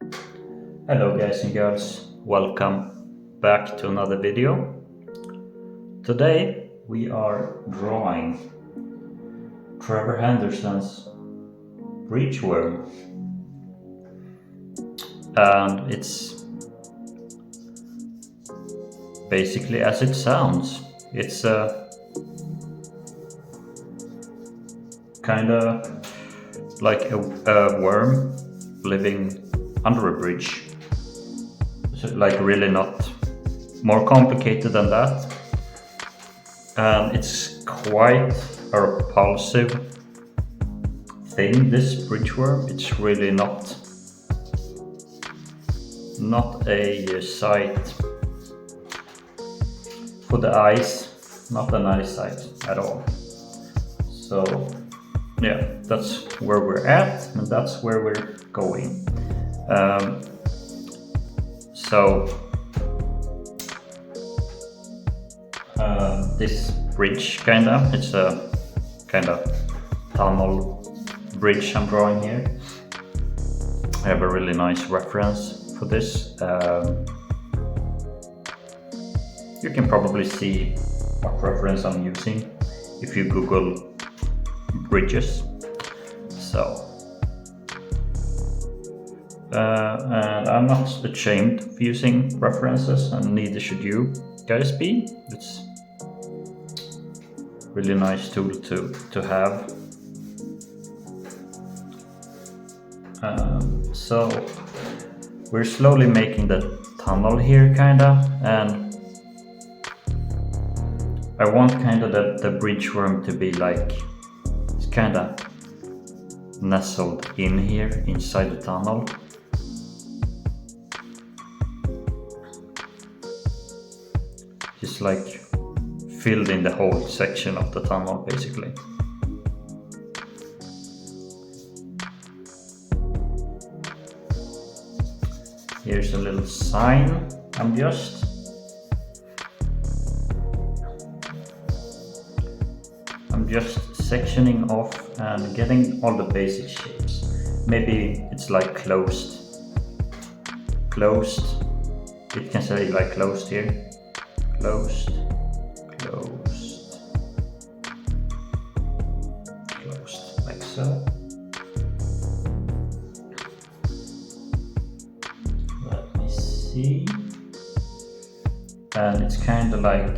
Hello guys and girls, welcome back to another video. Today we are drawing Trevor Henderson's bridge worm, and it's basically as it sounds. It's a kind of like a worm living under a bridge. So like really not more complicated than that. And it's quite a repulsive thing, this bridge worm. It's really not a sight for the eyes, not a nice sight at all. So yeah, that's where we're at, and that's where we're going. This bridge it's a kind of tunnel bridge I'm drawing here. I have a really nice reference for this. You can probably see what reference I'm using if you Google bridges. And I'm not ashamed of using references, and neither should you guys be. It's really nice tool to have. So we're slowly making the tunnel here and I want the bridge worm to be like it's nestled in here inside the tunnel. Just like filled in the whole section of the tunnel basically. Here's a little sign. I'm just sectioning off and getting all the basic shapes. Maybe it's like closed. It can say like closed here. Closed, like so. Let me see. And it's kind of like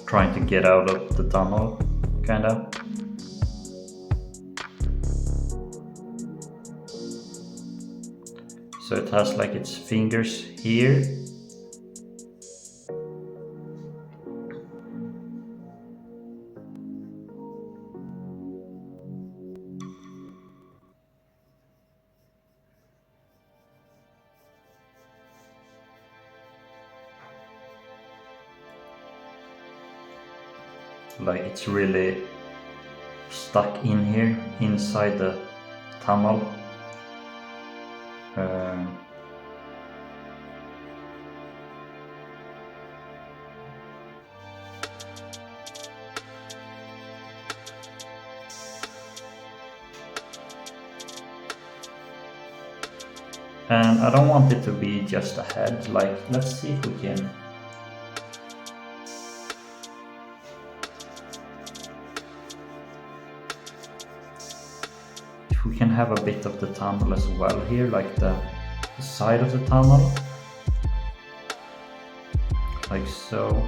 trying to get out of the tunnel, So it has like its fingers here. Like it's really stuck in here inside the tunnel. And I don't want it to be just a head. Like, let's see if we can have a bit of the tunnel as well here, like the side of the tunnel, like so.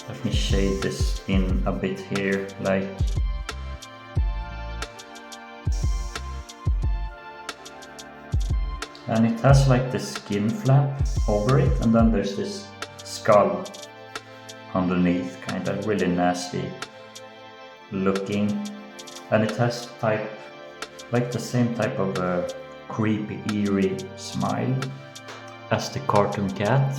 Let me shade this in a bit here, like and it has like the skin flap over it, and then there's this skull underneath, really nasty looking, and it has like the same type of creepy, eerie smile as the cartoon cat.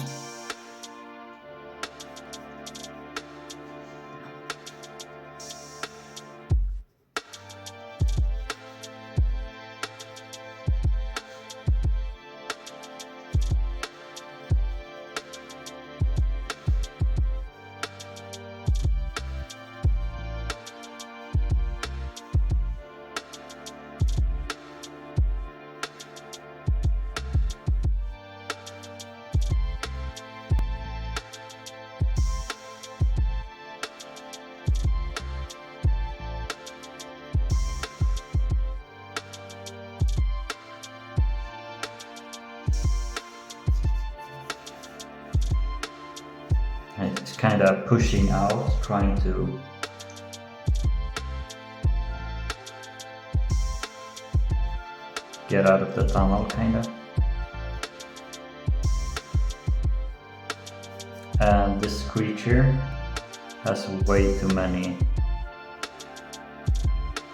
kinda pushing out, trying to get out of the tunnel, kinda. And this creature has way too many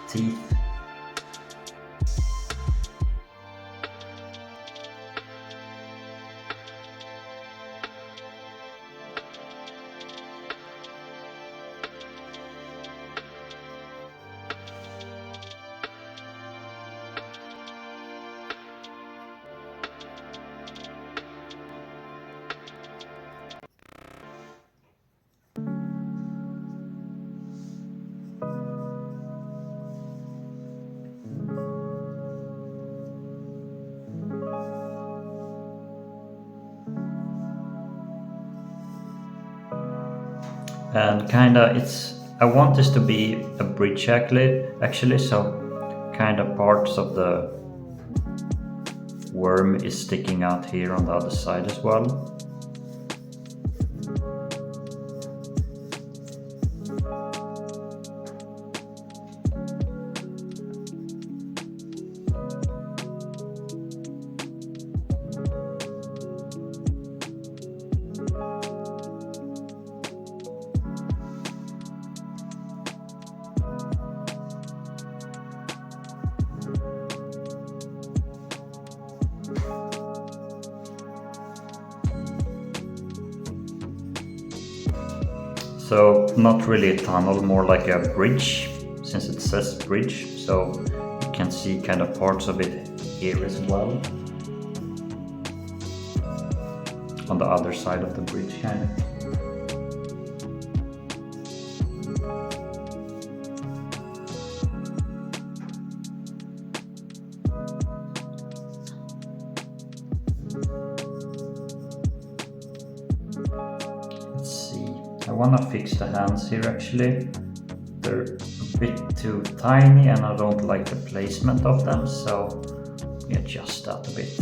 teeth. And kinda I want this to be a bridge actually, so kinda parts of the worm is sticking out here on the other side as well. So not really a tunnel, more like a bridge, since it says bridge, so you can see kind of parts of it here as well. On the other side of the bridge, kind of. I want to fix the hands here actually. They're a bit too tiny and I don't like the placement of them, so we adjust that a bit.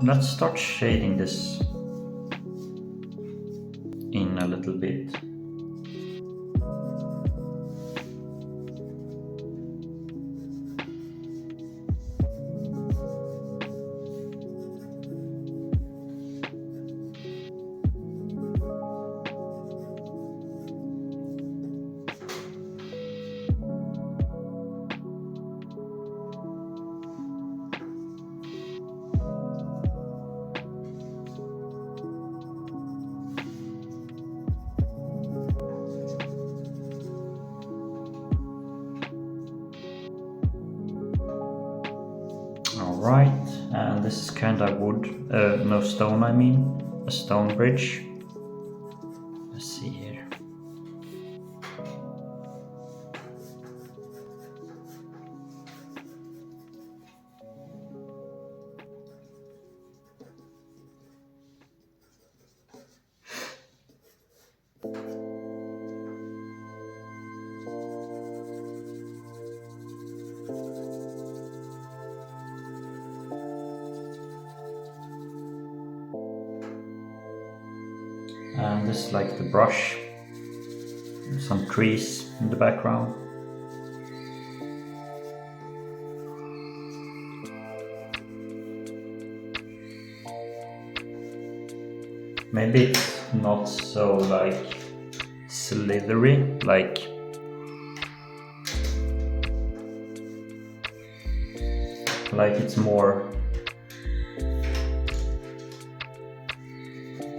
Let's start shading this in a little bit. Alright, and this is kind of wood, no stone I mean, a stone bridge. Let's see here. And this is like the brush, some trees in the background. Maybe it's not so like slithery, like it's more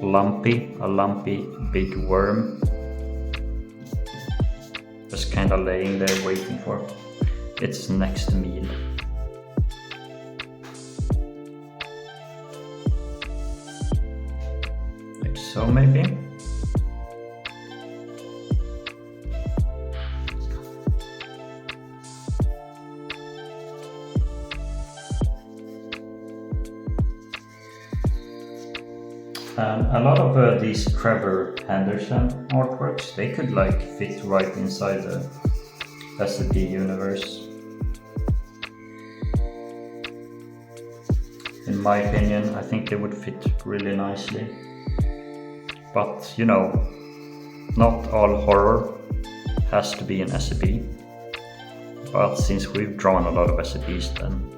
lumpy, a lumpy big worm, just kind of laying there waiting for its next meal. Like so maybe. And a lot of these Trevor Henderson artworks, they could like fit right inside the SCP universe. In my opinion, I think they would fit really nicely. But you know, not all horror has to be an SCP. But since we've drawn a lot of SCPs, then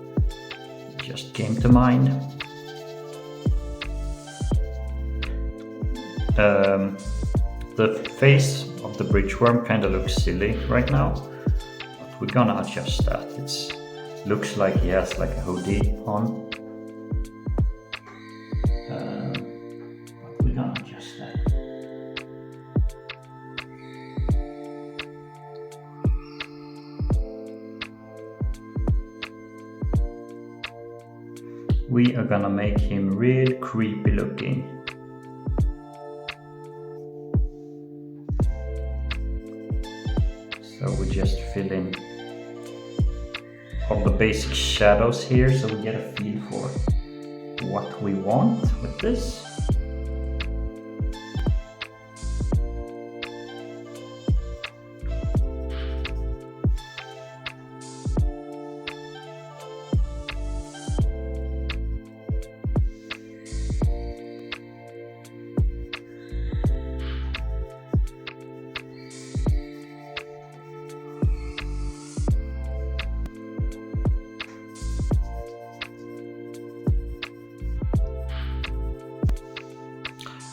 it just came to mind. The face of the bridgeworm kind of looks silly right now, but we're gonna adjust that. It looks like he has like a hoodie on, but we're gonna adjust that. We are gonna make him real creepy looking. So we just fill in all the basic shadows here so we get a feel for what we want with this.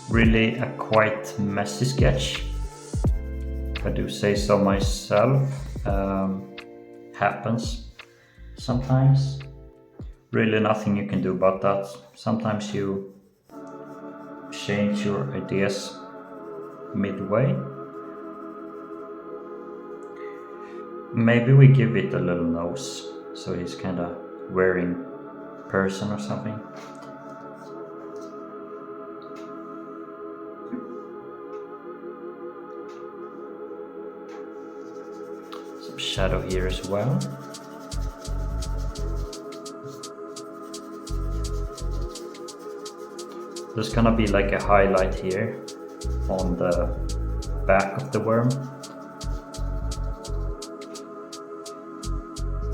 Really a quite messy sketch, if I do say so myself. Happens sometimes. Really nothing you can do about that. Sometimes you change your ideas midway. Maybe we give it a little nose, so he's kind of wearing person or something. Some shadow here as well. There's gonna be like a highlight here on the back of the worm.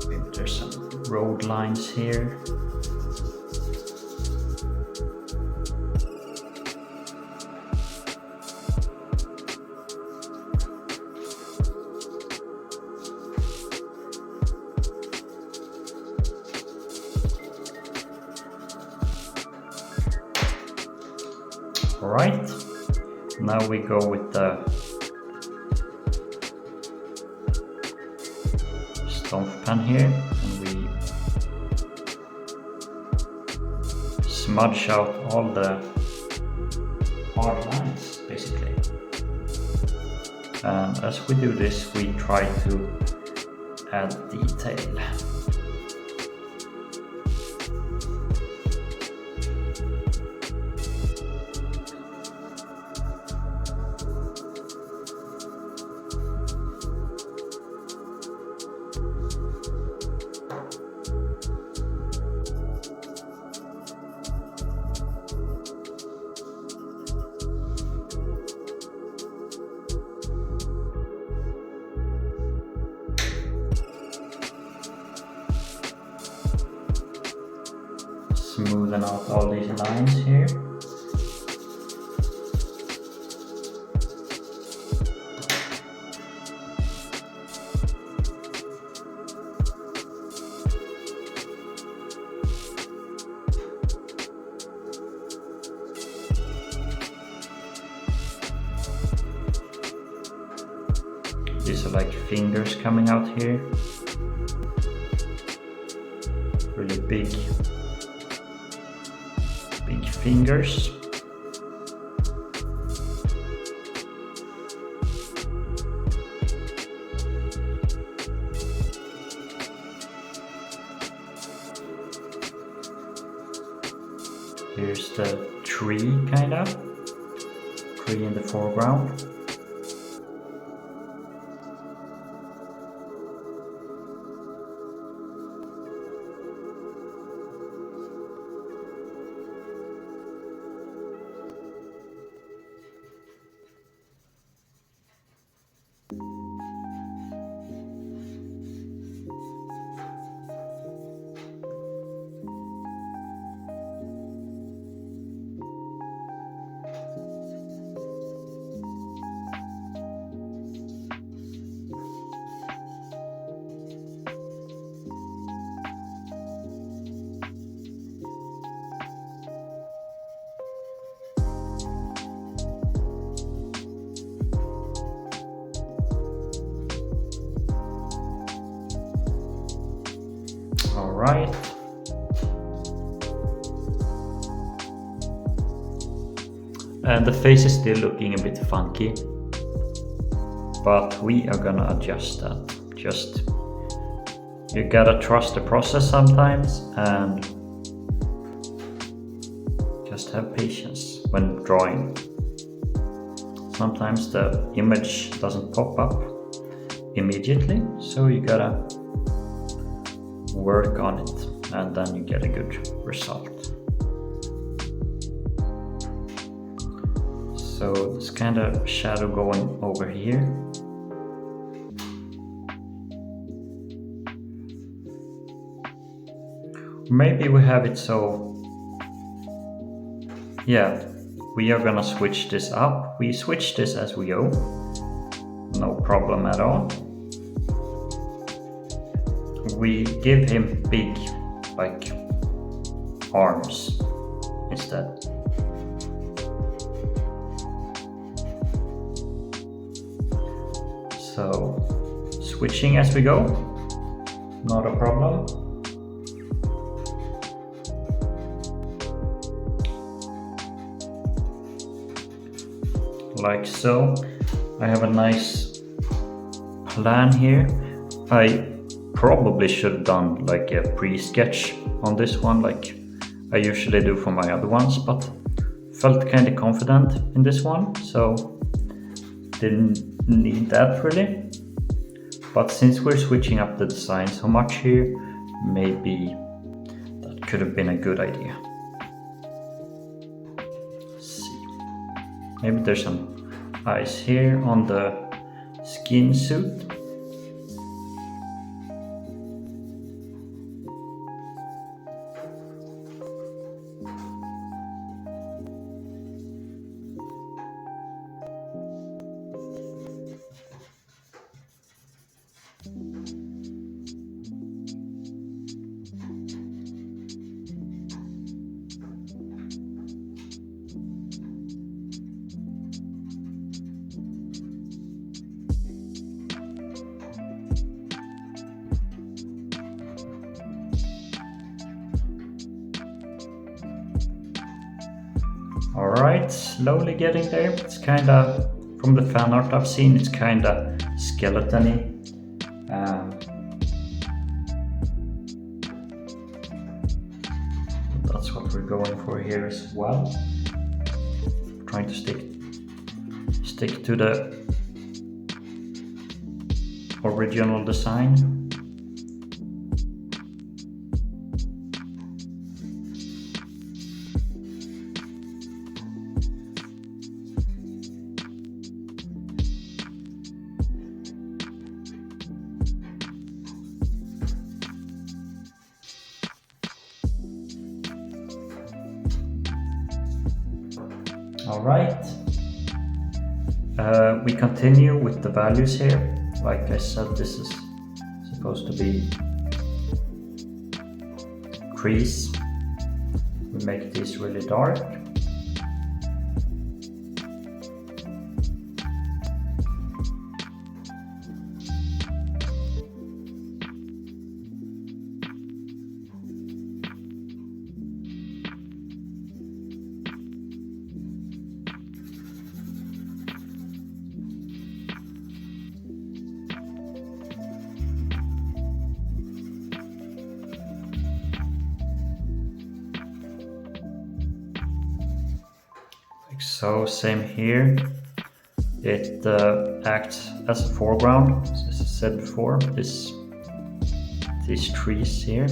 Maybe there's some road lines here. Alright, now we go with the stomp pen here and we smudge out all the hard lines basically. And as we do this, we try to add detail. Smoothing out all these lines here. These are like fingers coming out here. Really big fingers. Here's the tree, kind of. Tree in the foreground. Alright. And the face is still looking a bit funky, but we are gonna adjust that. Just, you gotta trust the process sometimes and just have patience when drawing. Sometimes the image doesn't pop up immediately, so you gotta work on it and then you get a good result. So this kind of shadow going over here. Maybe we have it so, yeah, we are gonna switch this up. We switch this as we go, no problem at all. We give him big, like, arms instead. So, switching as we go, not a problem. Like so. I have a nice plan here. I probably should have done like a pre-sketch on this one, like I usually do for my other ones, but felt kind of confident in this one, so didn't need that really. But since we're switching up the design so much here, maybe that could have been a good idea. Let's see. Maybe there's some eyes here on the skin suit. Alright, slowly getting there. It's kinda, from the fan art I've seen, it's kinda skeleton-y. That's what we're going for here as well. Trying to stick to the original design. Alright, we continue with the values here. Like I said, this is supposed to be trees. We make these really dark. So same here, it acts as a foreground, as I said before, these trees here.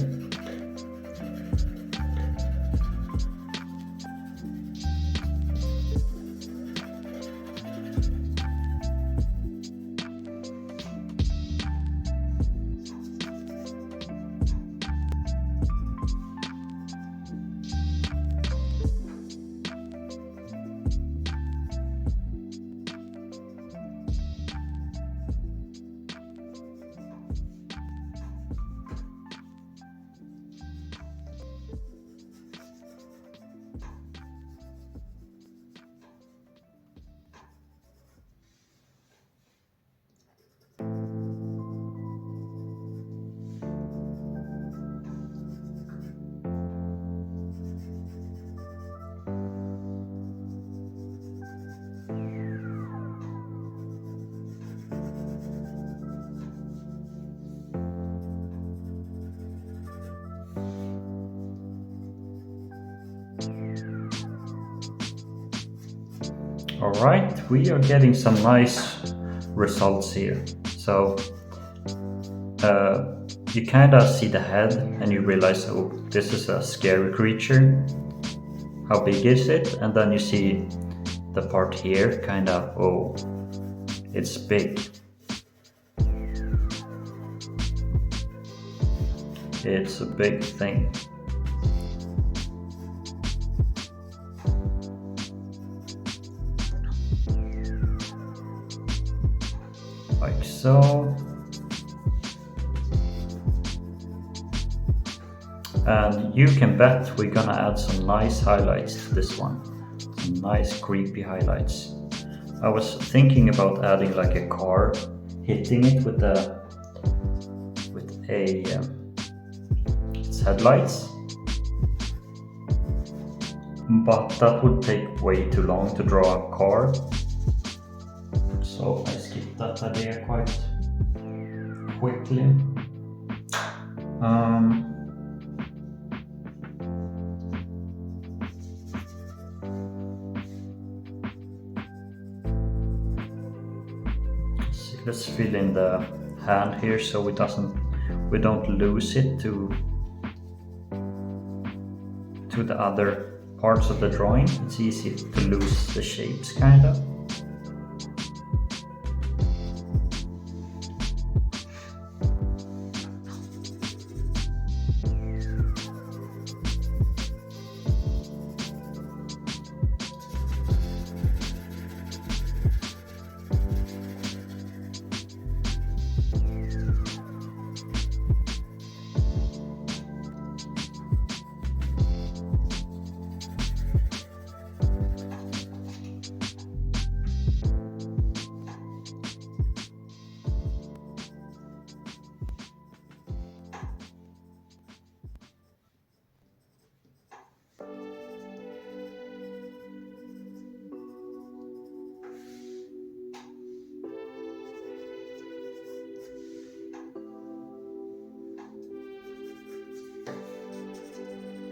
Alright, we are getting some nice results here. So you kind of see the head and you realize, oh, this is a scary creature. How big is it? And then you see the part here, kind of, oh, it's big. It's a big thing. Like so. And you can bet we're gonna add some nice highlights to this one. Some nice creepy highlights. I was thinking about adding like a car, hitting it with its headlights. But that would take way too long to draw a car. So I skipped that idea quite quickly. Let's fill in the hand here so we don't lose it to the other parts of the drawing. It's easy to lose the shapes kind of.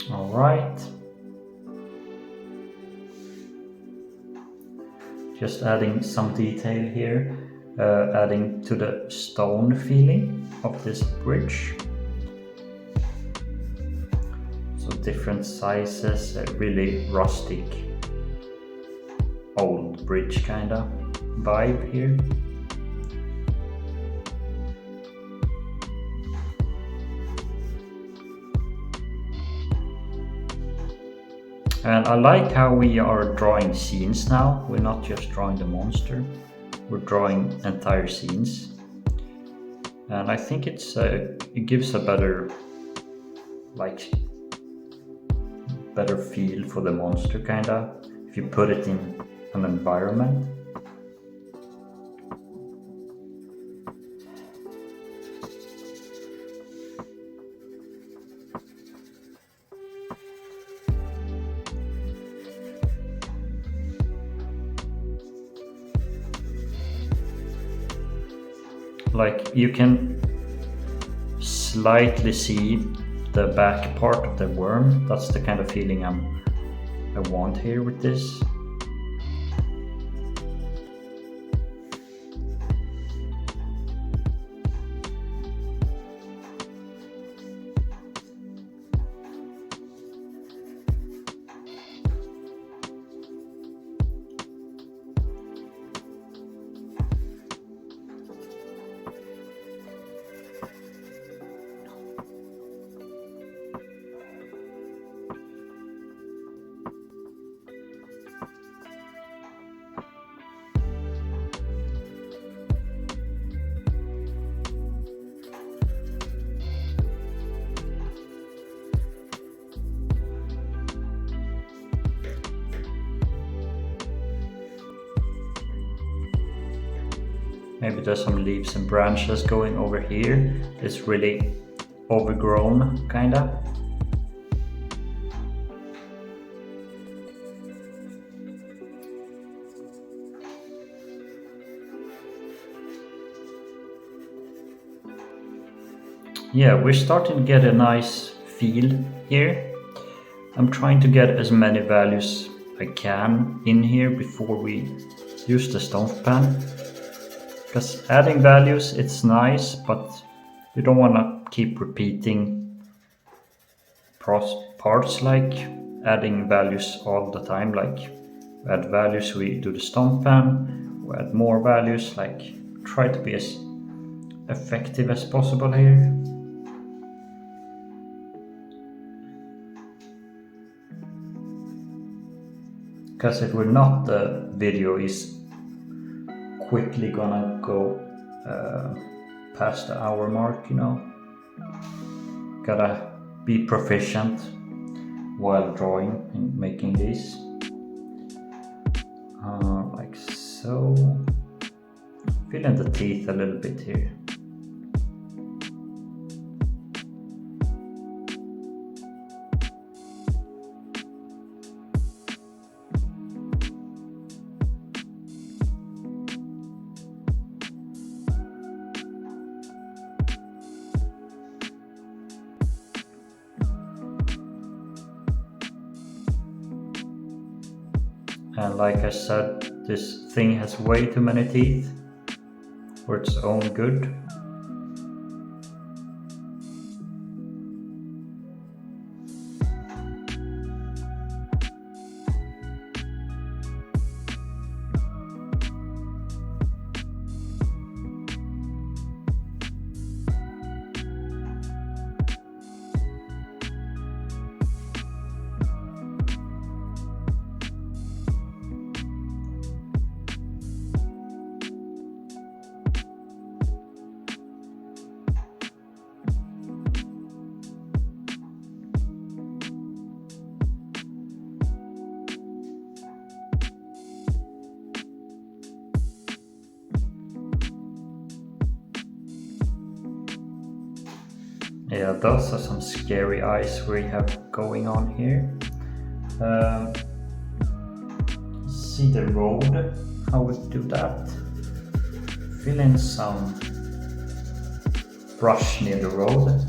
All right. Just adding some detail here, adding to the stone feeling of this bridge. So different sizes, a really rustic, old bridge kind of vibe here. And I like how we are drawing scenes now. We're not just drawing the monster, we're drawing entire scenes. And I think it gives a better feel for the monster kinda, if you put it in an environment. Like you can slightly see the back part of the worm. That's the kind of feeling I want here with this. Maybe there's some leaves and branches going over here. It's really overgrown, kinda. Yeah, we're starting to get a nice feel here. I'm trying to get as many values I can in here before we use the stomp pan. Because adding values, it's nice, but you don't want to keep repeating parts like adding values all the time. Like we add values, we do the stomp pan, we add more values, like try to be as effective as possible here. Because if we're not, the video is quickly gonna go past the hour mark, you know. Gotta be proficient while drawing and making these. Like so. Fill in the teeth a little bit here. And like I said, this thing has way too many teeth for its own good. Yeah, those are some scary eyes we have going on here. See the road, how we do that. Fill in some brush near the road.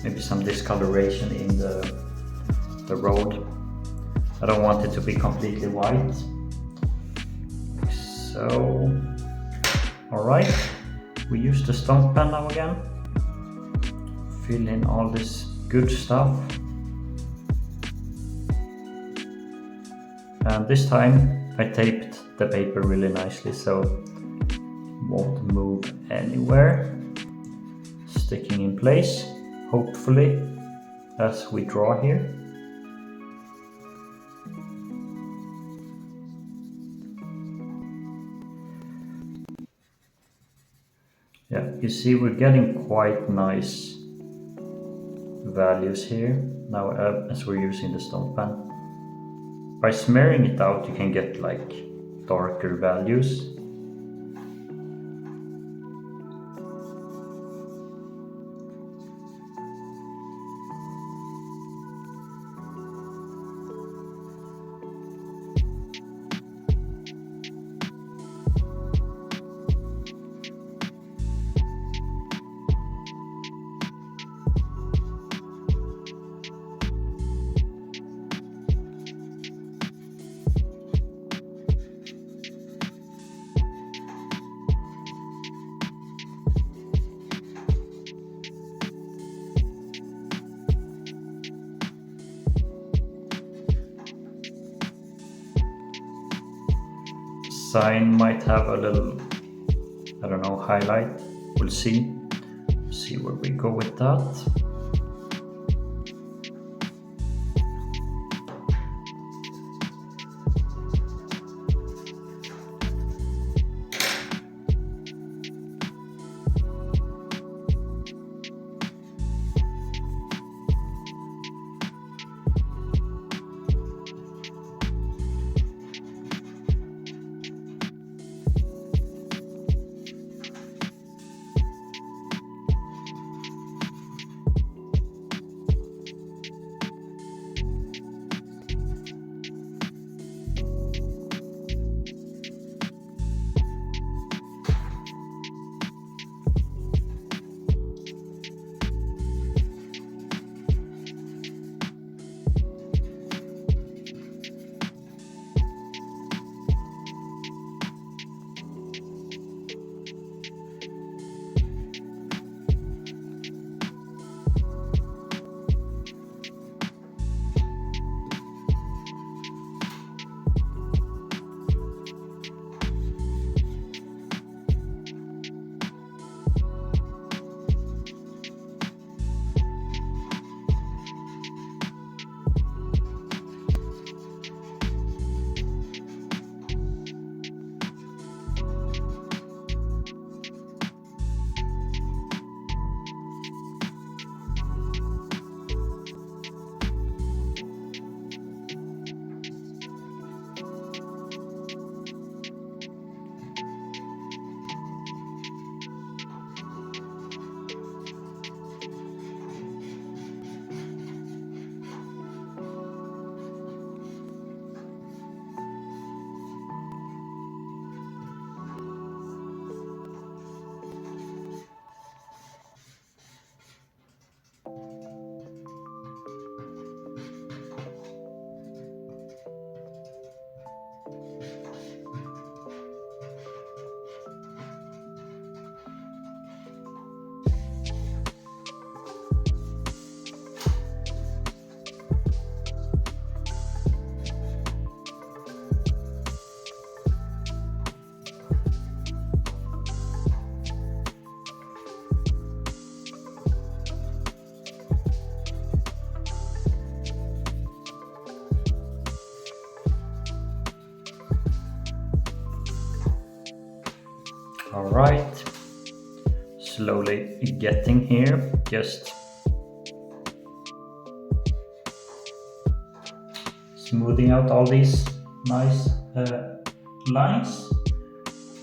Maybe some discoloration in the road. I don't want it to be completely white. So, alright, we use the stomp pen now again. Fill in all this good stuff. And this time I taped the paper really nicely so it won't move anywhere. Sticking in place, hopefully, as we draw here. Yeah, you see we're getting quite nice values here now as we're using the stomp pen. By smearing it out you can get like darker values. Sign might have a little, I don't know, highlight. We'll see. See where we go with that. All right, slowly getting here. Just smoothing out all these nice lines.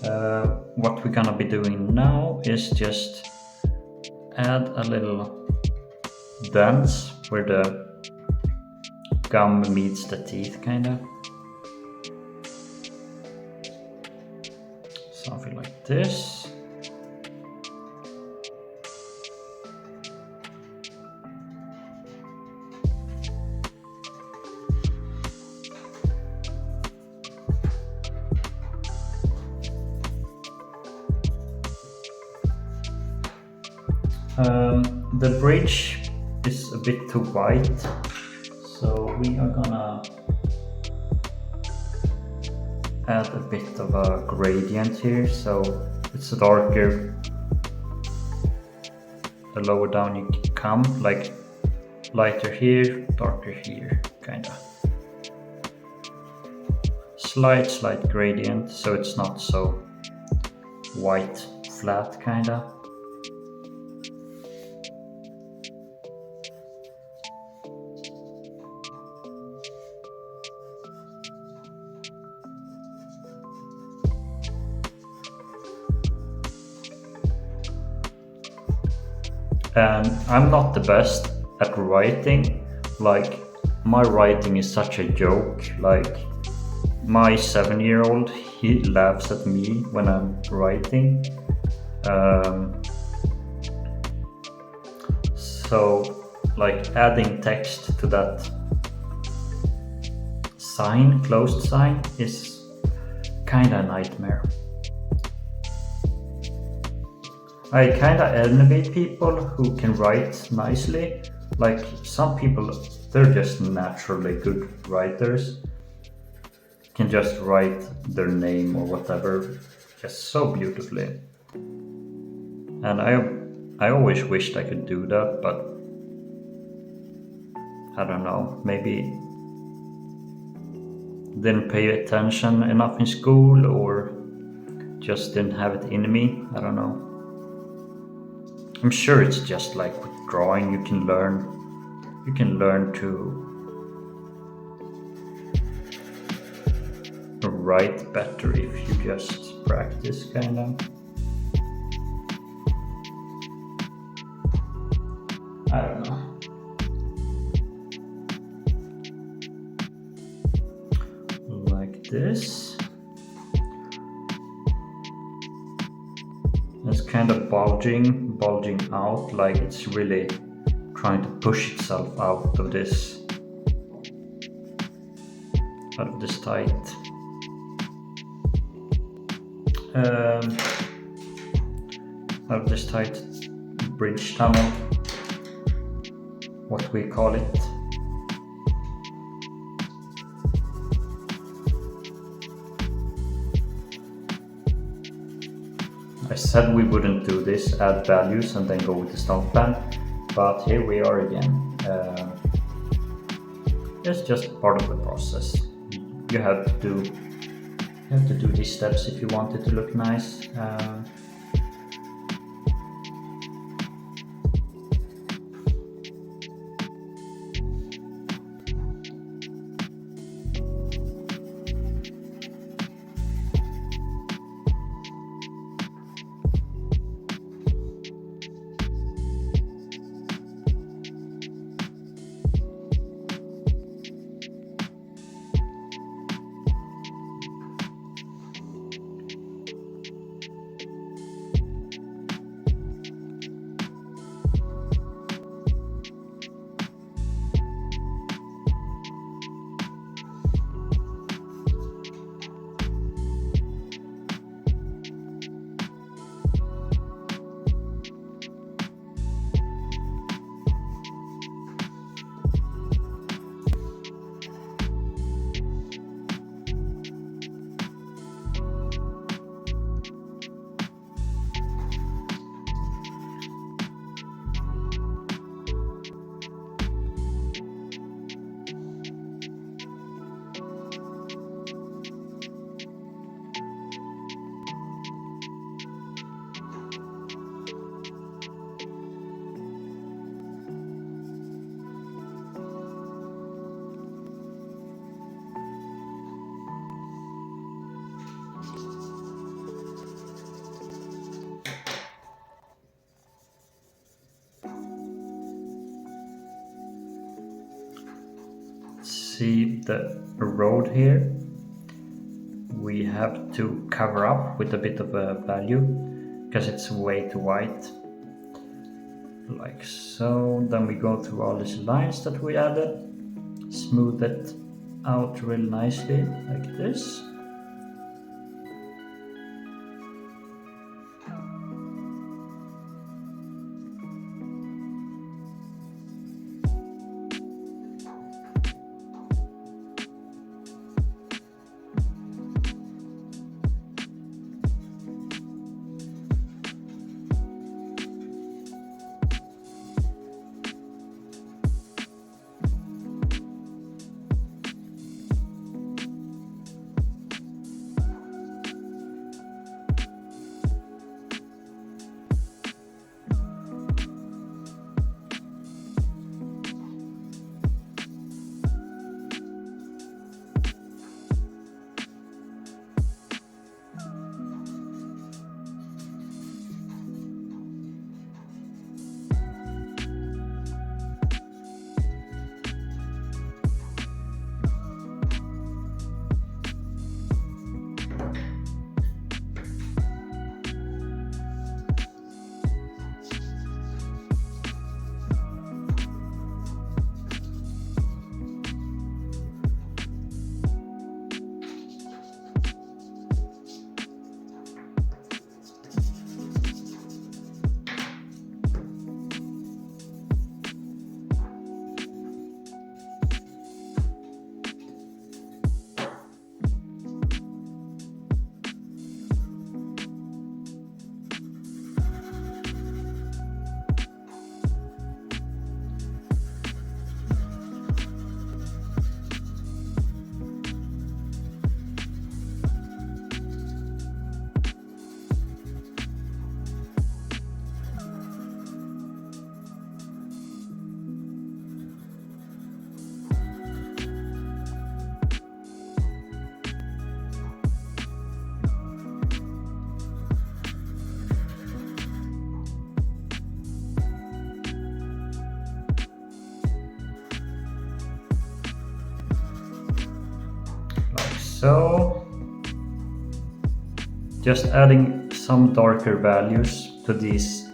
What we're gonna be doing now is just add a little dents where the gum meets the teeth, kinda. Something like this. The bridge is a bit too white, so we are gonna add a bit of a gradient here, so it's darker the lower down you come, like lighter here, darker here, kinda. Slight gradient, so it's not so white flat, kinda. And I'm not the best at writing, like my writing is such a joke, like my 7-year-old, he laughs at me when I'm writing. So like adding text to that sign, closed sign, is kinda a nightmare. I kinda envy people who can write nicely. Like some people, they're just naturally good writers. Can just write their name or whatever just so beautifully. And I always wished I could do that, but I don't know, maybe didn't pay attention enough in school or just didn't have it in me, I don't know. I'm sure it's just like with drawing, you can learn to write better if you just practice, kinda. I don't know. Like this. It's kind of bulging out, like it's really trying to push itself out of this tight bridge tunnel, what we call it. I said we wouldn't do this, add values and then go with the stone plan, but here we are again. It's just part of the process. You have to do these steps if you want it to look nice. see the road here. We have to cover up with a bit of a value because it's way too white. Like so. Then we go through all these lines that we added, smooth it out real nicely like this. So, just adding some darker values to these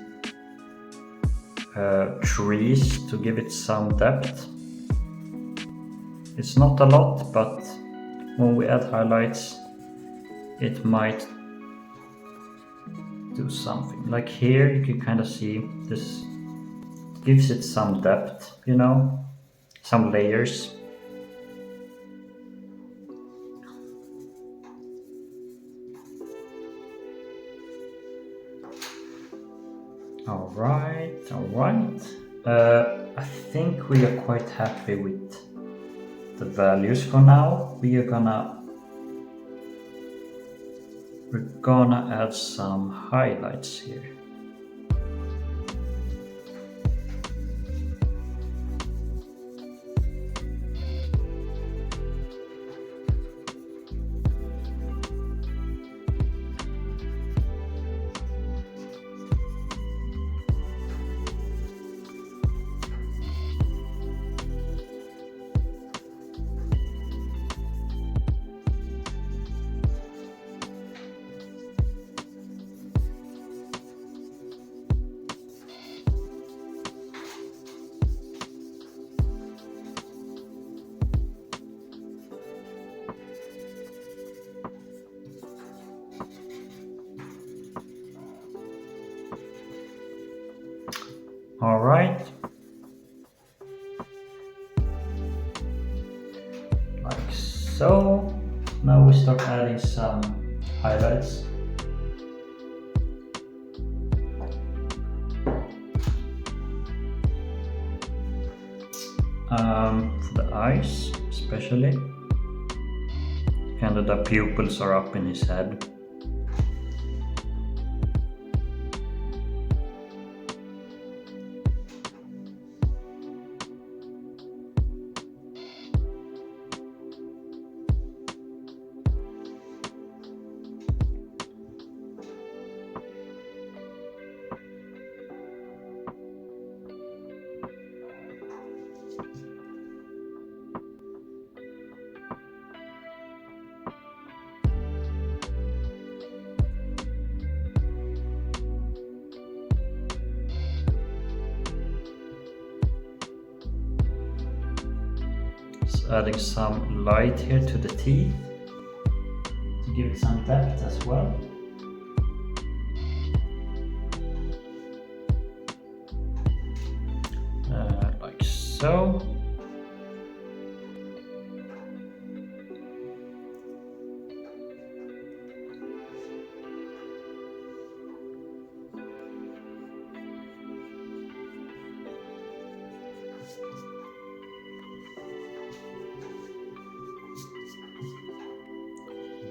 trees to give it some depth. It's not a lot, but when we add highlights, it might do something. Like here, you can kind of see this gives it some depth, you know, some layers. All right. I think we are quite happy with the values for now. We're gonna add some highlights here. All right. Like so. Now we start adding some highlights. For the eyes, especially. Kind of the pupils are up in his head. Just adding some light here to the teeth to give it some depth as well. Like so.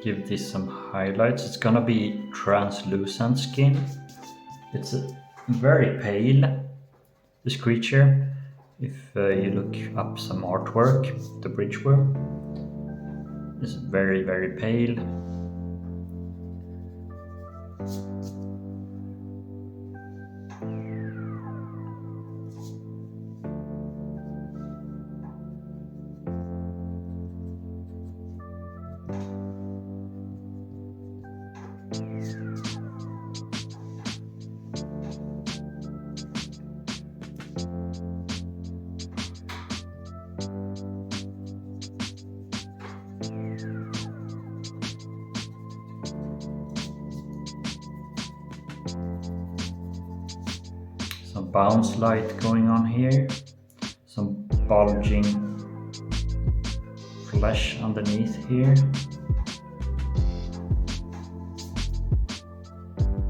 Give this some highlights. It's gonna be translucent skin. It's very pale, this creature. If you look up some artwork, the bridgeworm is very, very pale. Some bounce light going on here, some bulging flesh underneath here,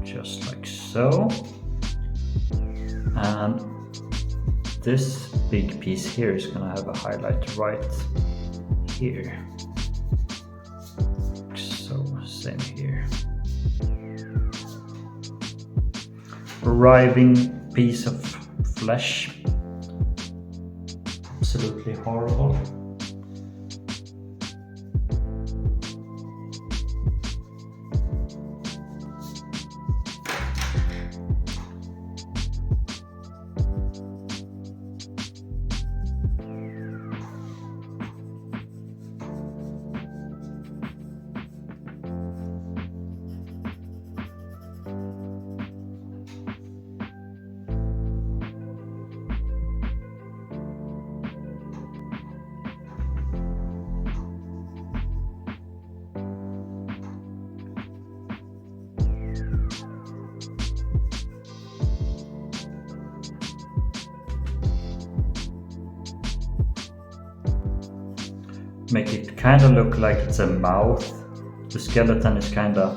just like so. And this big piece here is gonna have a highlight right here, so same here. Arriving piece of flesh, absolutely horrible. Make it kind of look like it's a mouth. The skeleton is kind of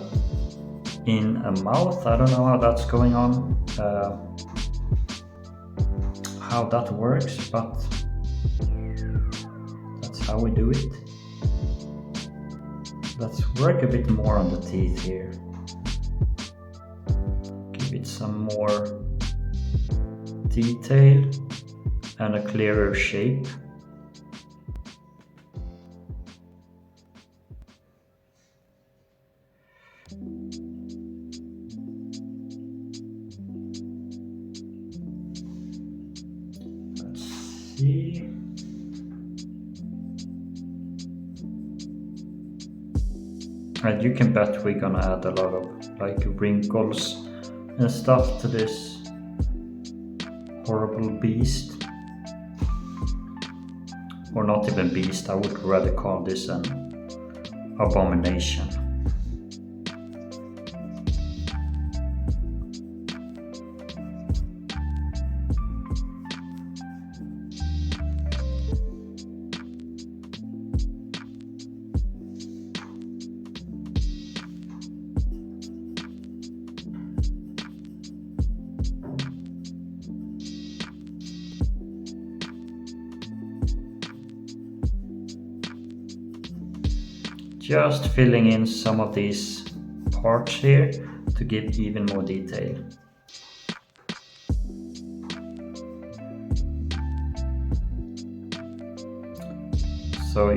in a mouth. I don't know how that's going on, how that works, but that's how we do it. Let's work a bit more on the teeth here. Give it some more detail and a clearer shape. Let's see. And you can bet we're gonna add a lot of like wrinkles and stuff to this horrible beast. Or not even beast, I would rather call this an abomination. Just filling in some of these parts here to give even more detail. So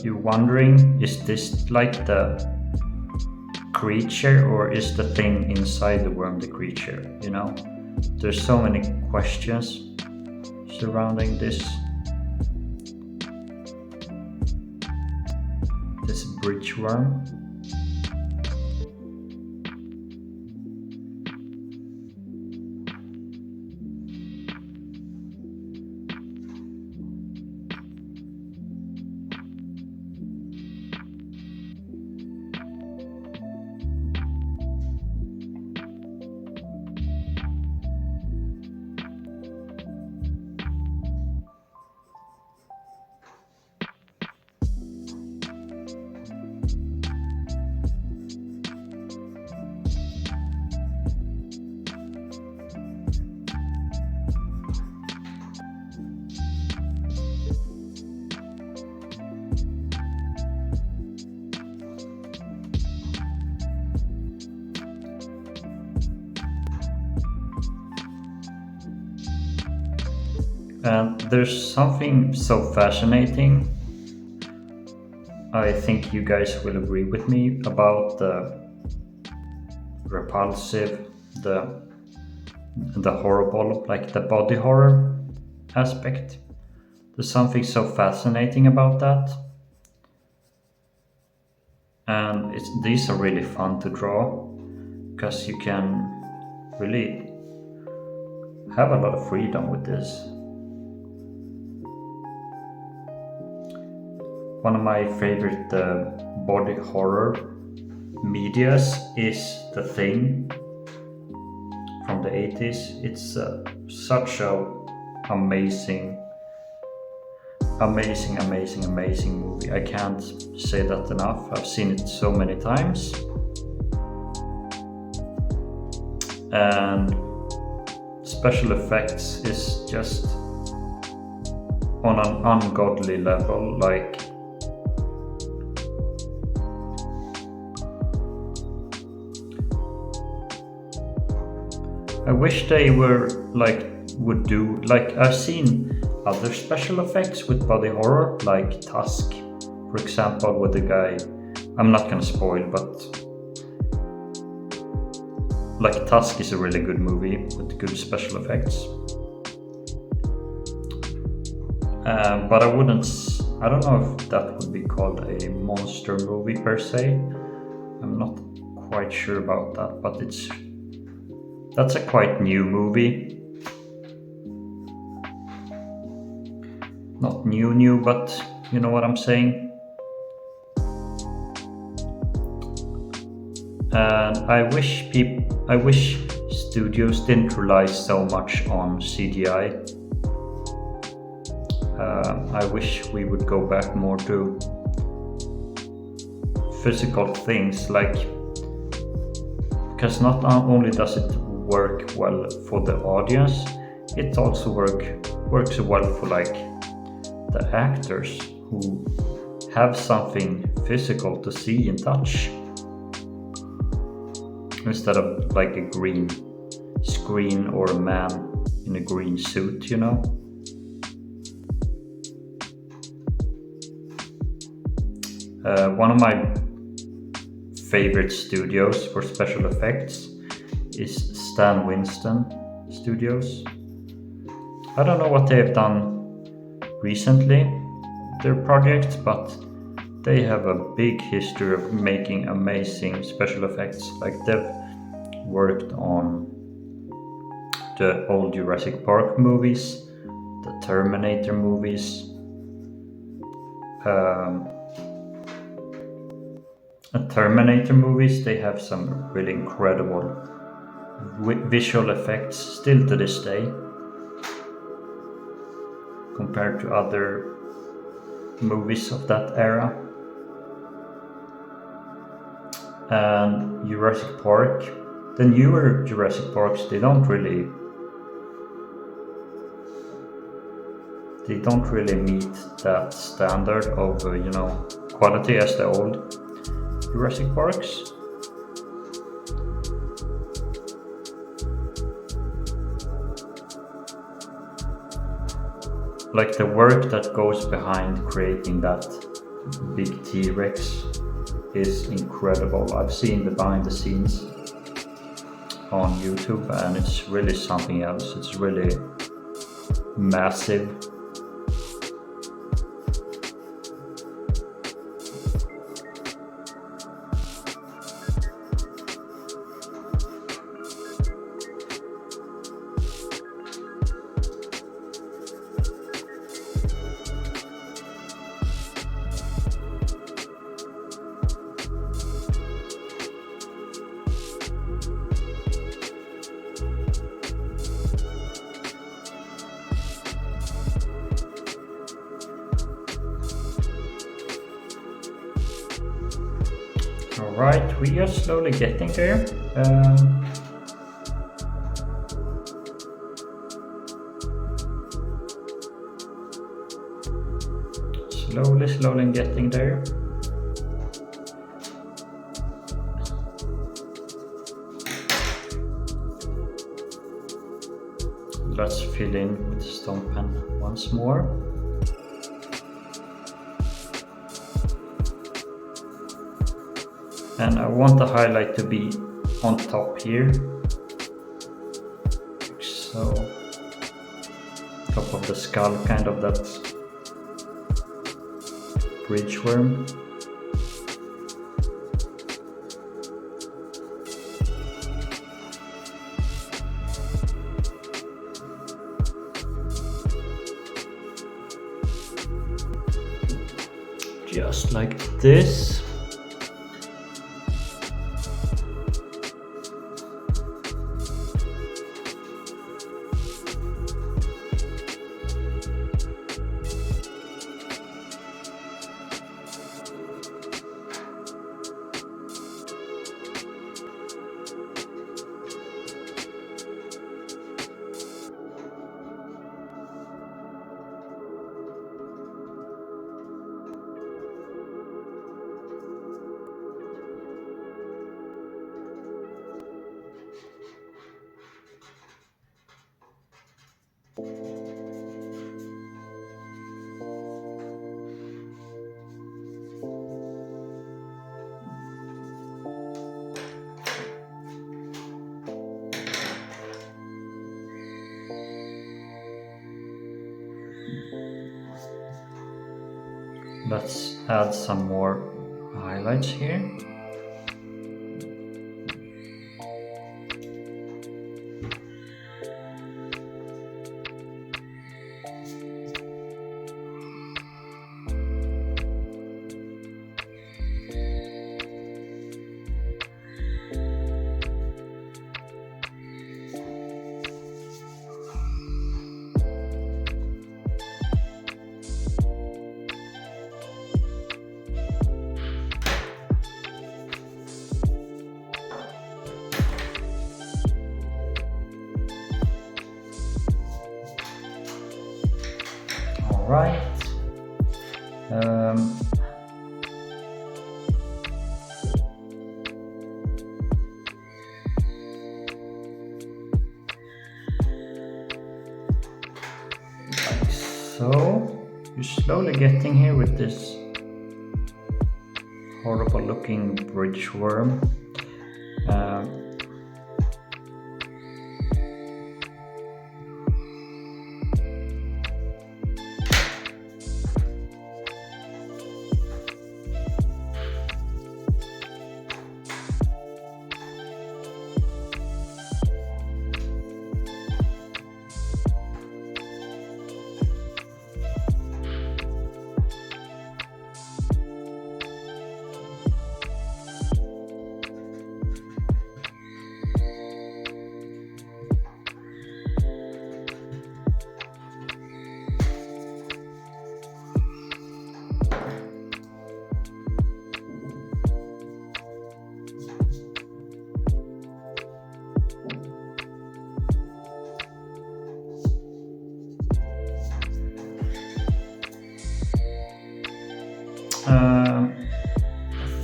you're wondering, is this like the creature or is the thing inside the worm the creature? You know, there's so many questions surrounding this bridge worm. And there's something so fascinating, I think you guys will agree with me, about the repulsive, the horrible, like the body horror aspect. There's something so fascinating about that, and these are really fun to draw because you can really have a lot of freedom with this. One of my favorite body horror medias is The Thing from the 80s. It's such a amazing, amazing movie. I can't say that enough. I've seen it so many times. And special effects is just on an ungodly level. Like, I wish they would do, like, I've seen other special effects with body horror, like Tusk, for example, with the guy. I'm not gonna spoil, but like Tusk is a really good movie with good special effects. But I don't know if that would be called a monster movie per se. I'm not quite sure about that, but that's a quite new movie. Not new, but you know what I'm saying. And I wish studios didn't rely so much on CGI. I wish we would go back more to physical things, like, because not only does it work well for the audience, it also works well for like the actors who have something physical to see and touch, instead of like a green screen or a man in a green suit, you know. One of my favorite studios for special effects is Stan Winston Studios. I don't know what they have done recently, their projects, but they have a big history of making amazing special effects. Like, they've worked on the old Jurassic Park movies, the Terminator movies, they have some really incredible visual effects still to this day, compared to other movies of that era. And Jurassic Park, the newer Jurassic Parks, they don't really meet that standard of quality as the old Jurassic Parks. Like, the work that goes behind creating that big T-Rex is incredible. I've seen the behind the scenes on YouTube, and it's really something else. It's really massive. Alright, we are slowly getting there. Slowly getting there. let's fill in with the stone pen once more. And I want the highlight to be on top here. So, top of the skull, kind of that bridge worm. Just like this. Let's add some more highlights here. Right. Like so. You're slowly getting here with this horrible looking bridge worm.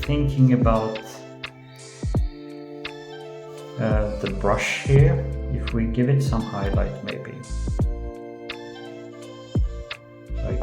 Thinking about the brush here, if we give it some highlight maybe. Like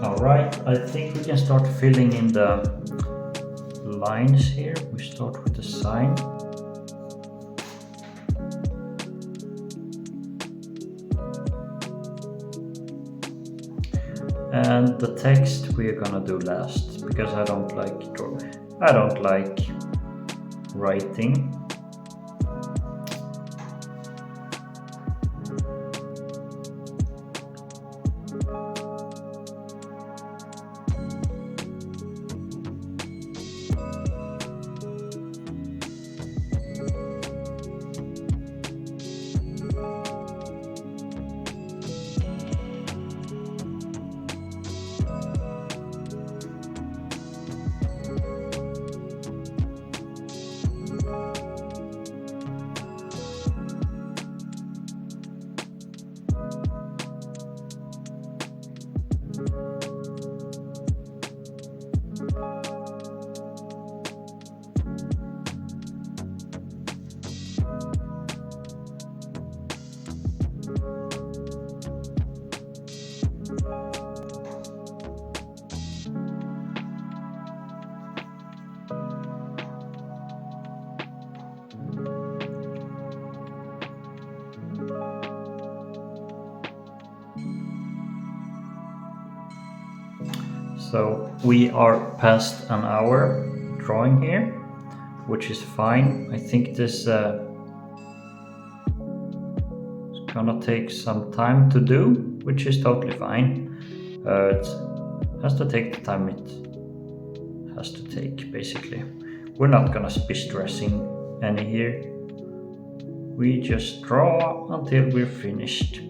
Alright, I think we can start filling in the lines here. We start with the sign. And the text we're gonna do last, because I don't like writing. So we are past an hour drawing here, which is fine. I think this is gonna take some time to do, which is totally fine. It has to take the time it has to take, basically. We're not gonna be stressing any here. We just draw until we're finished.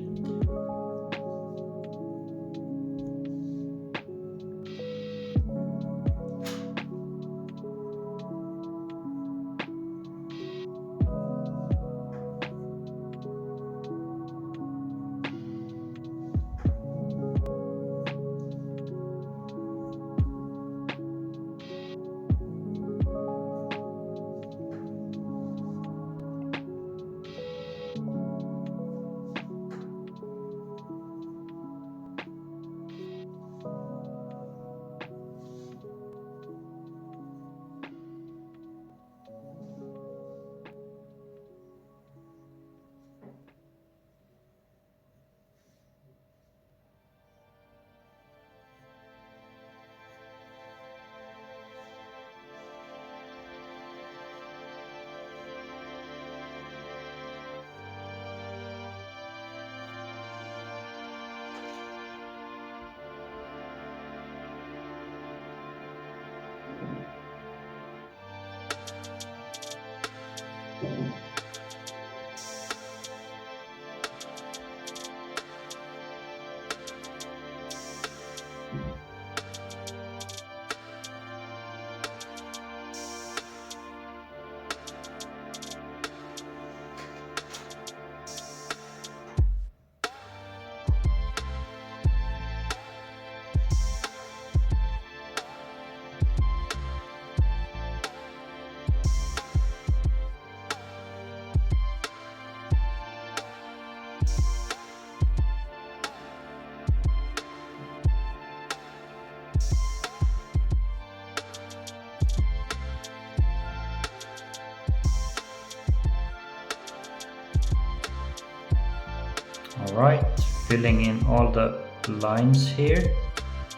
Alright, filling in all the lines here,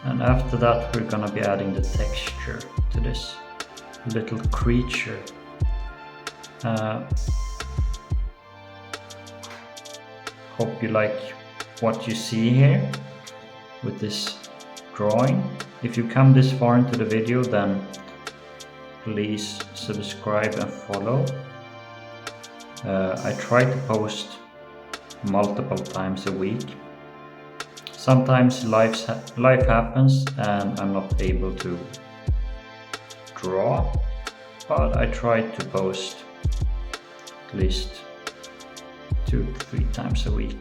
and after that we're gonna be adding the texture to this little creature. Hope you like what you see here with this drawing. If you come this far into the video, then please subscribe and follow. I try to post multiple times a week. Sometimes life happens and I'm not able to draw, but I try to post at least 2 to 3 times a week.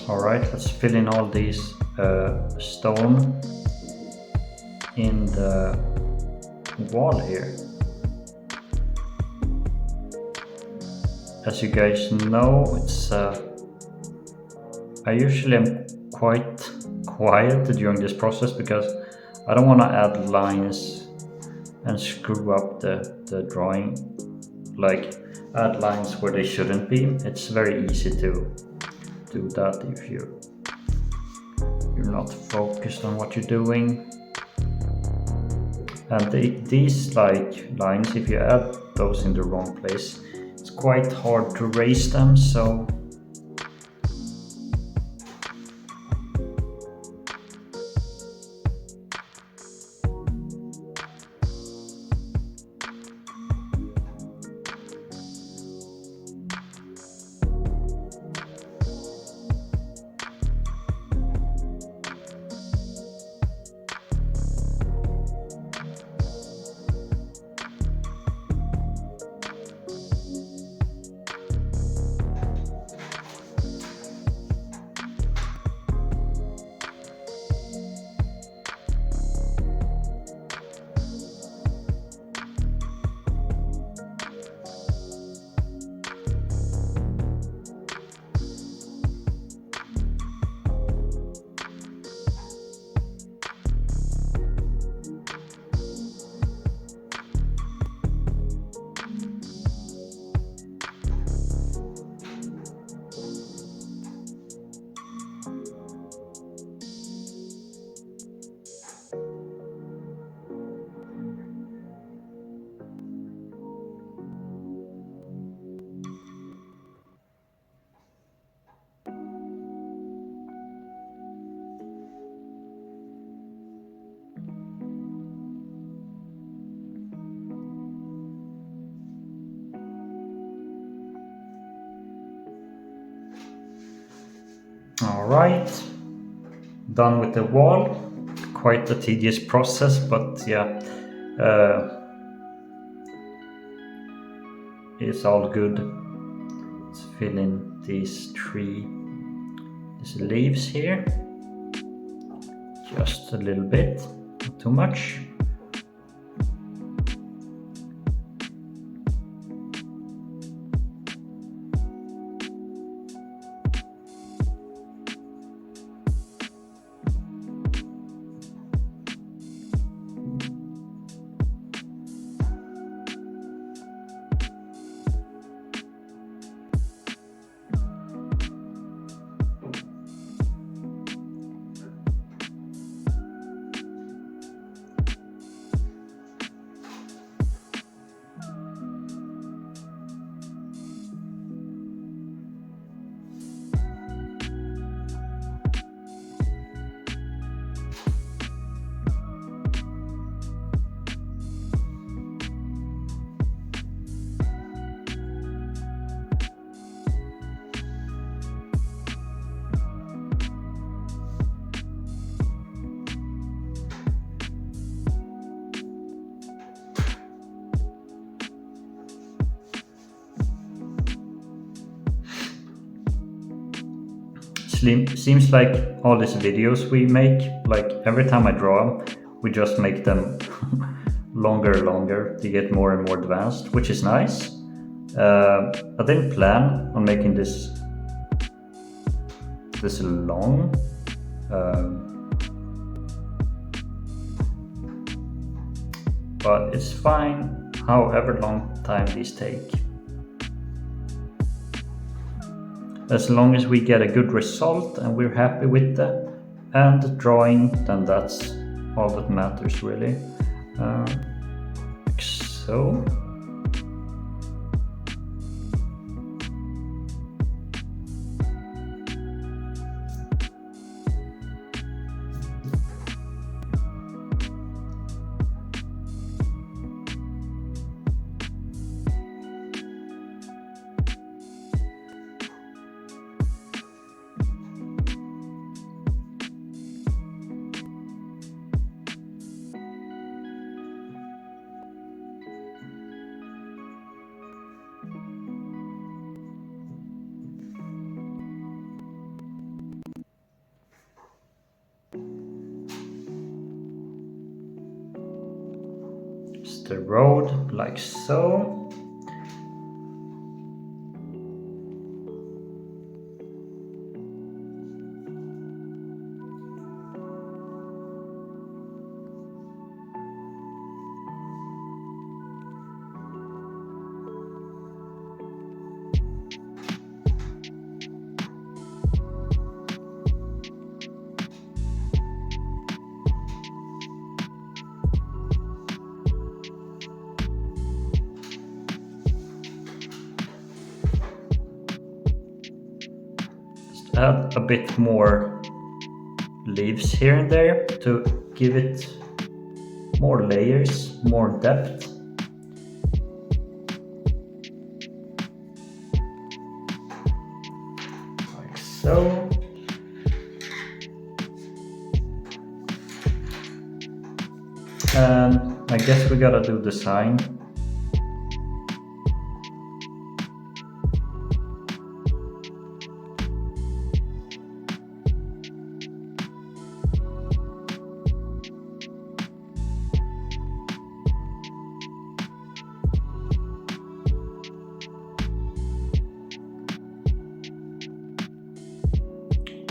Alright, let's fill in all these stone in the wall here. As you guys know, it's I usually am quite quiet during this process because I don't want to add lines and screw up the drawing, like add lines where they shouldn't be. It's very easy to do that if you're not focused on what you're doing. And these like lines, if you add those in the wrong place, it's quite hard to raise them. So alright, done with the wall. Quite a tedious process, but yeah, it's all good. Let's fill in these leaves here, just a little bit, not too much. seems like all these videos we make, like every time I draw them, we just make them longer to get more and more advanced, which is nice. I didn't plan on making this long. But it's fine, however long time these take. As long as we get a good result and we're happy with the end drawing, then that's all that matters really. Like so. The road like so. Add a bit more leaves here and there to give it more layers, more depth. Like so. And I guess we gotta do the sign.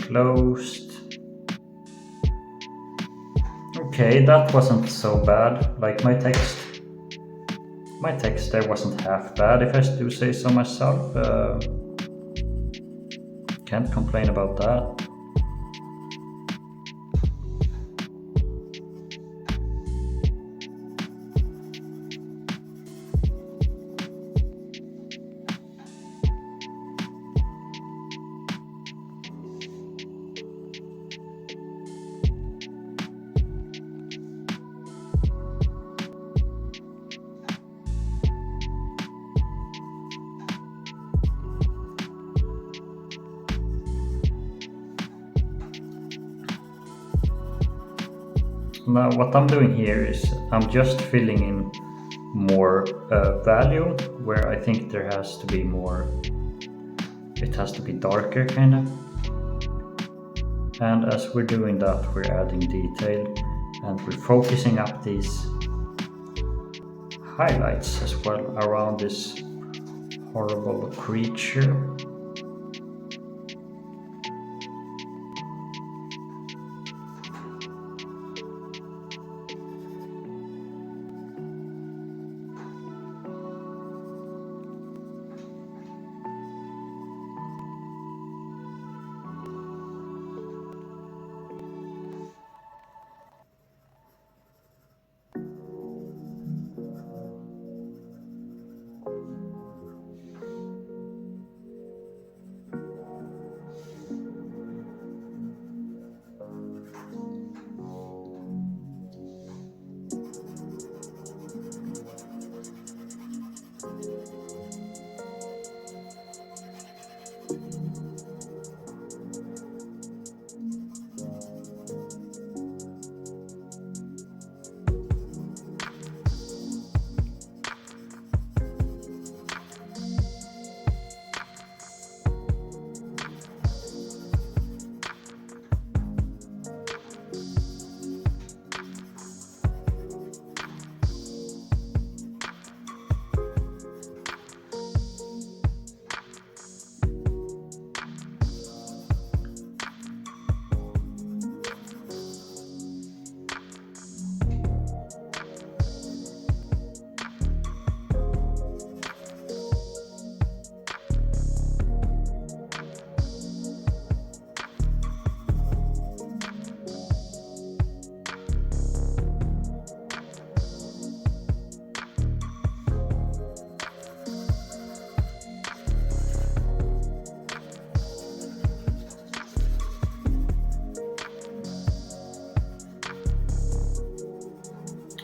Closed. Okay, that wasn't so bad. Like my text there wasn't half bad, if I do say so myself. Can't complain about that. Now what I'm doing here is I'm just filling in more value where I think there has to be more, it has to be darker kind of. And as we're doing that, we're adding detail and we're focusing up these highlights as well around this horrible creature.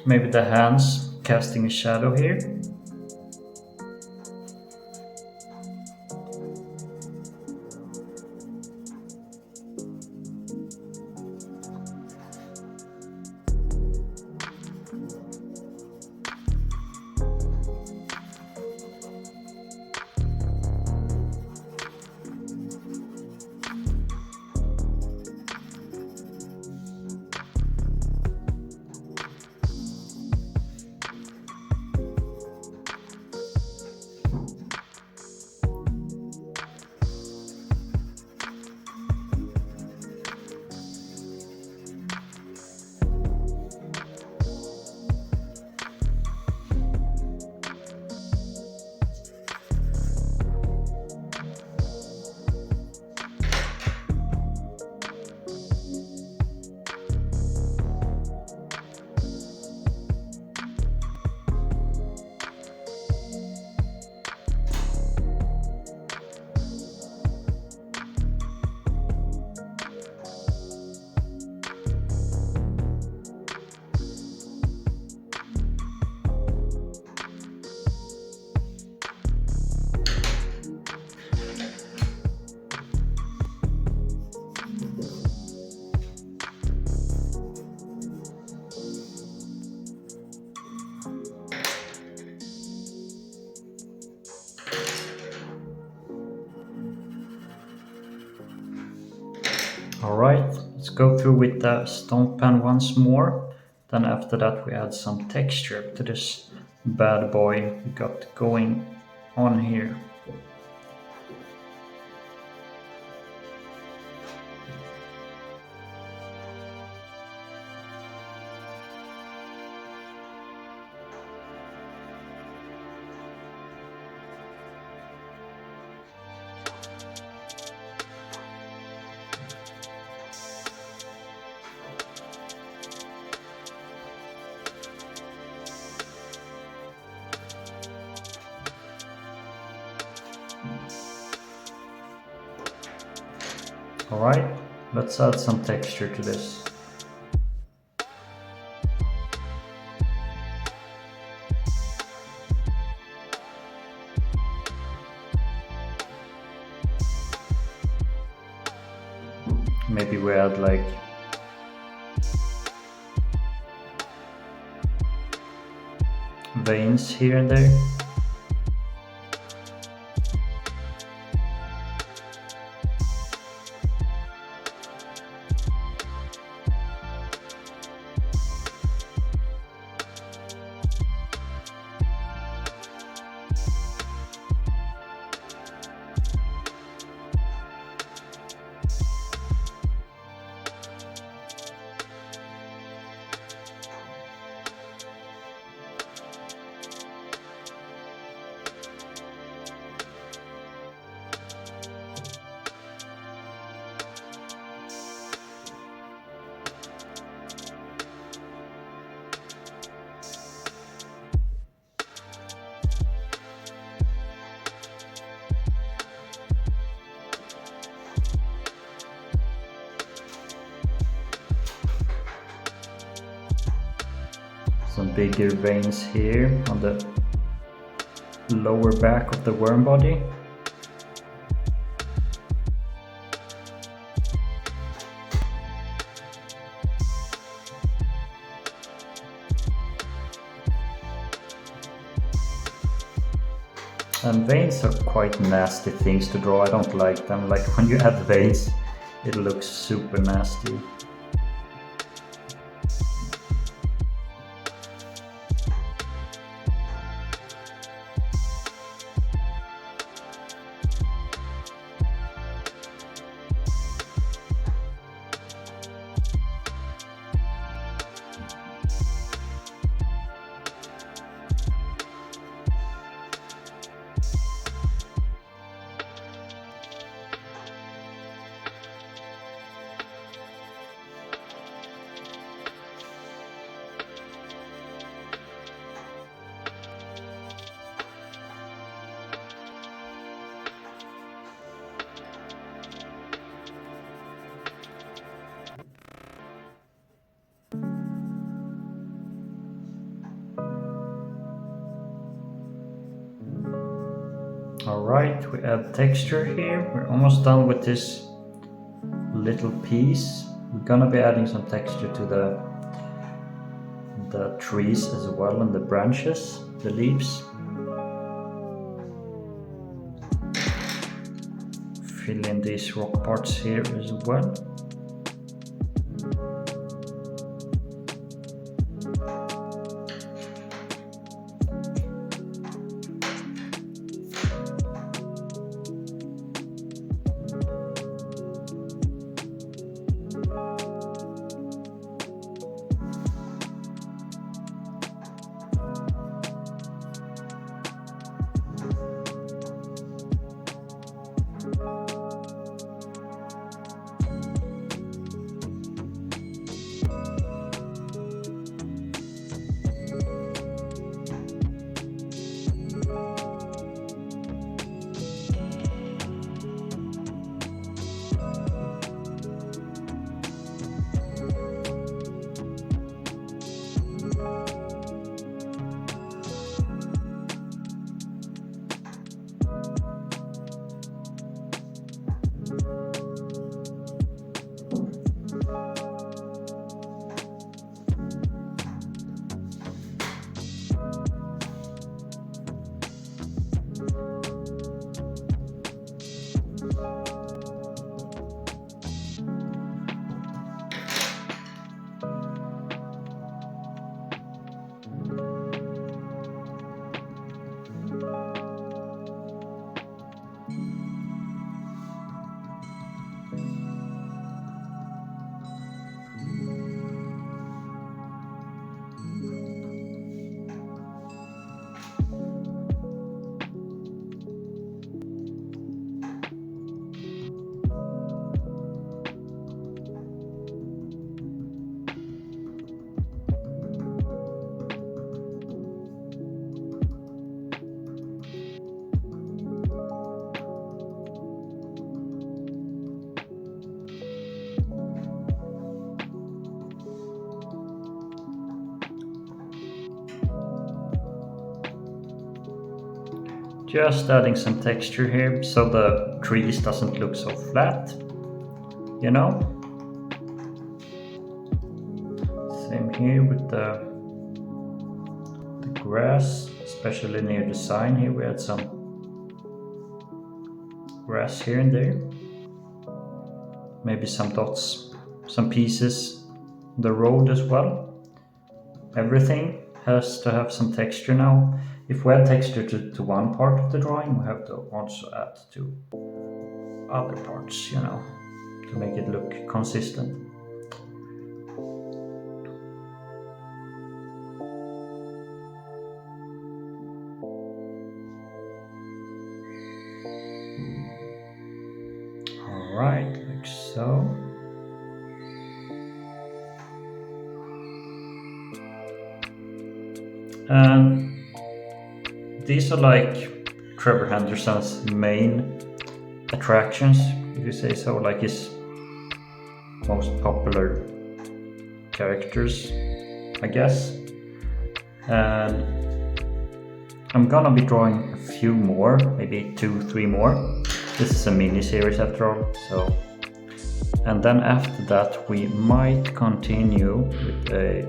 Maybe the hands casting a shadow here. Alright, let's go through with the stone pen once more. Then after that we add some texture to this bad boy we got going on here. Alright, let's add some texture to this. Maybe we add like veins here and there. Some bigger veins here on the lower back of the worm body. And veins are quite nasty things to draw. I don't like them. Like when you add veins, it looks super nasty. Alright, we add texture here. We're almost done with this little piece. We're gonna be adding some texture to the trees as well, and the branches, the leaves. Fill in these rock parts here as well. Just adding some texture here so the trees doesn't look so flat, you know. Same here with the grass, especially near the sign here. We had some grass here and there. Maybe some dots, some pieces on the road as well. Everything has to have some texture now. If we add texture to one part of the drawing, we have to also add to other parts, you know, to make it look consistent. Alright, like so. And these are like Trevor Henderson's main attractions, if you say so, like his most popular characters, I guess. And I'm gonna be drawing a few more, maybe 2-3 more. This is a mini series after all, so. And then after that we might continue with a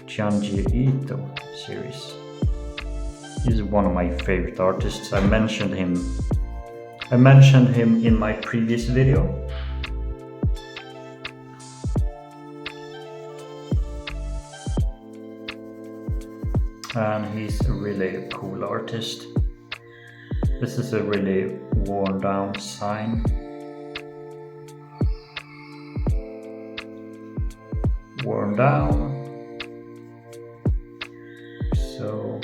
Jonatan series. He's one of my favorite artists. I mentioned him in my previous video. And he's a really cool artist. This is a really worn down sign. Worn down. So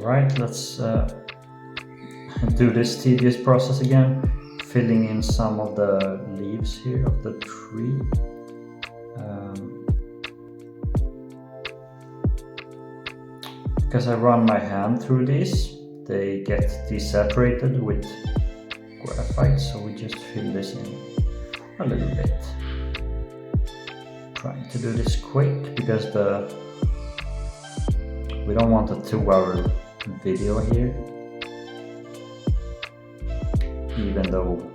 Alright, let's do this tedious process again, filling in some of the leaves here of the tree. Because I run my hand through these, they get desaturated with graphite, so we just fill this in a little bit. Trying to do this quick because we don't want a 2-hour video here, even though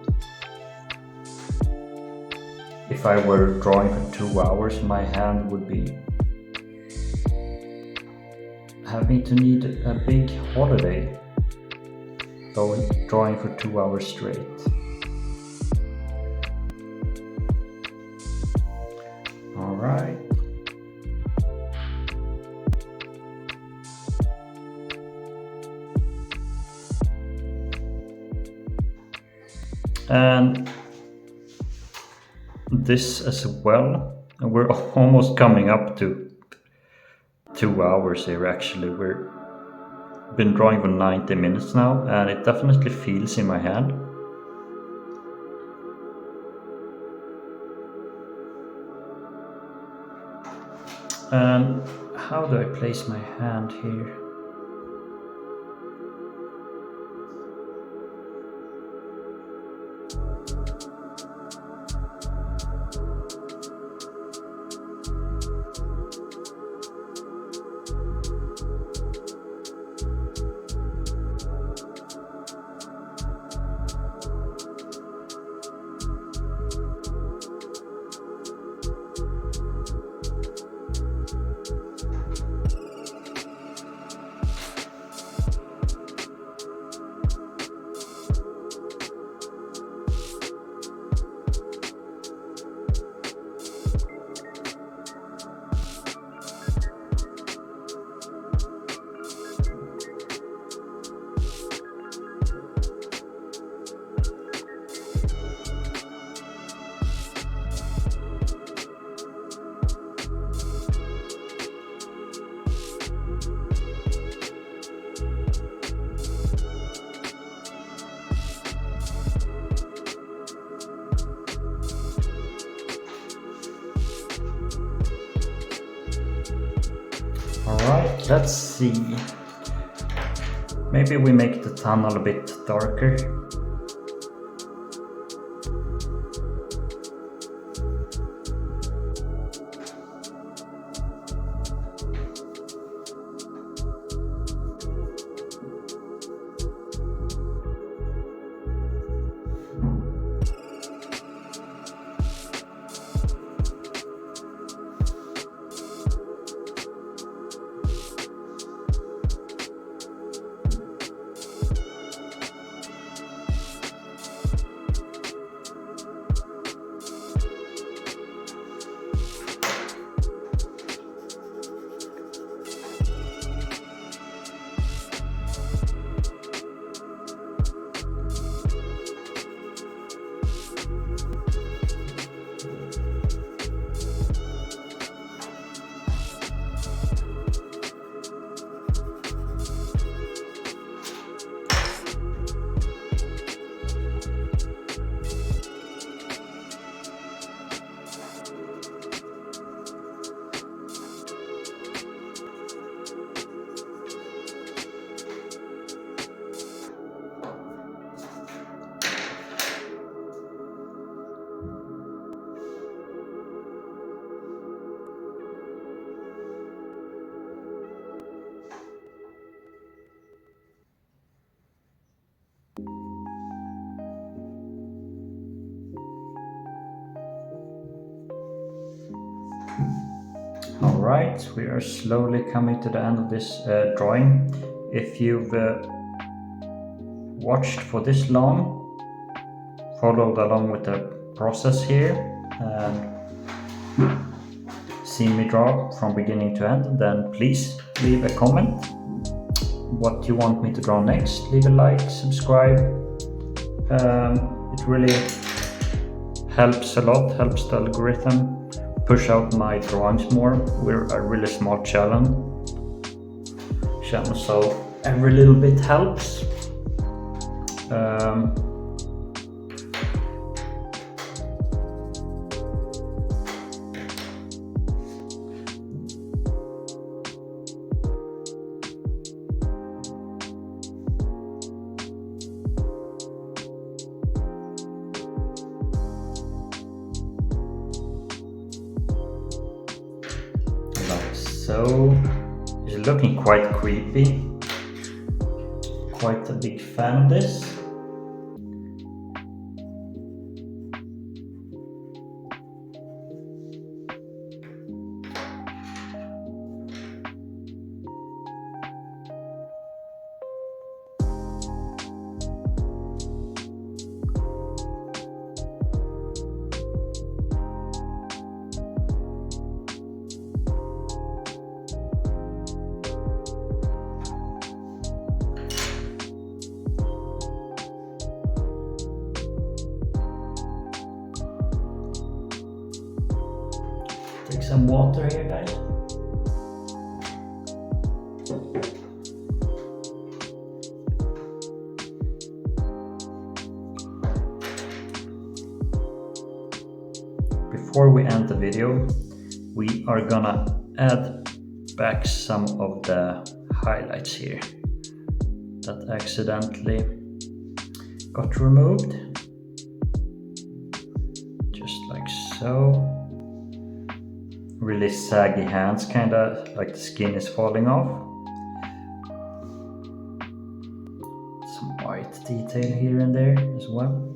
if I were drawing for 2 hours, my hand would be having to need a big holiday, drawing for 2 hours straight. All right. And this as well, and we're almost coming up to 2 hours here. Actually, we've been drawing for 90 minutes now, and it definitely feels in my hand. And how do I place my hand here? Alright, let's see. Maybe we make the tunnel a bit darker. Alright, we are slowly coming to the end of this drawing. If you've watched for this long, followed along with the process here, and seen me draw from beginning to end, then please leave a comment what you want me to draw next. Leave a like, subscribe. It really helps a lot, helps the algorithm push out my drawings more. We're a really smart channel, so every little bit helps. Um, like so. It's looking quite creepy. Quite a big fan of this. Take some water here, guys. Before we end the video, we are gonna add back some of the highlights here that accidentally got removed. Just like so. Really saggy hands, kinda like the skin is falling off. Some white detail here and there as well.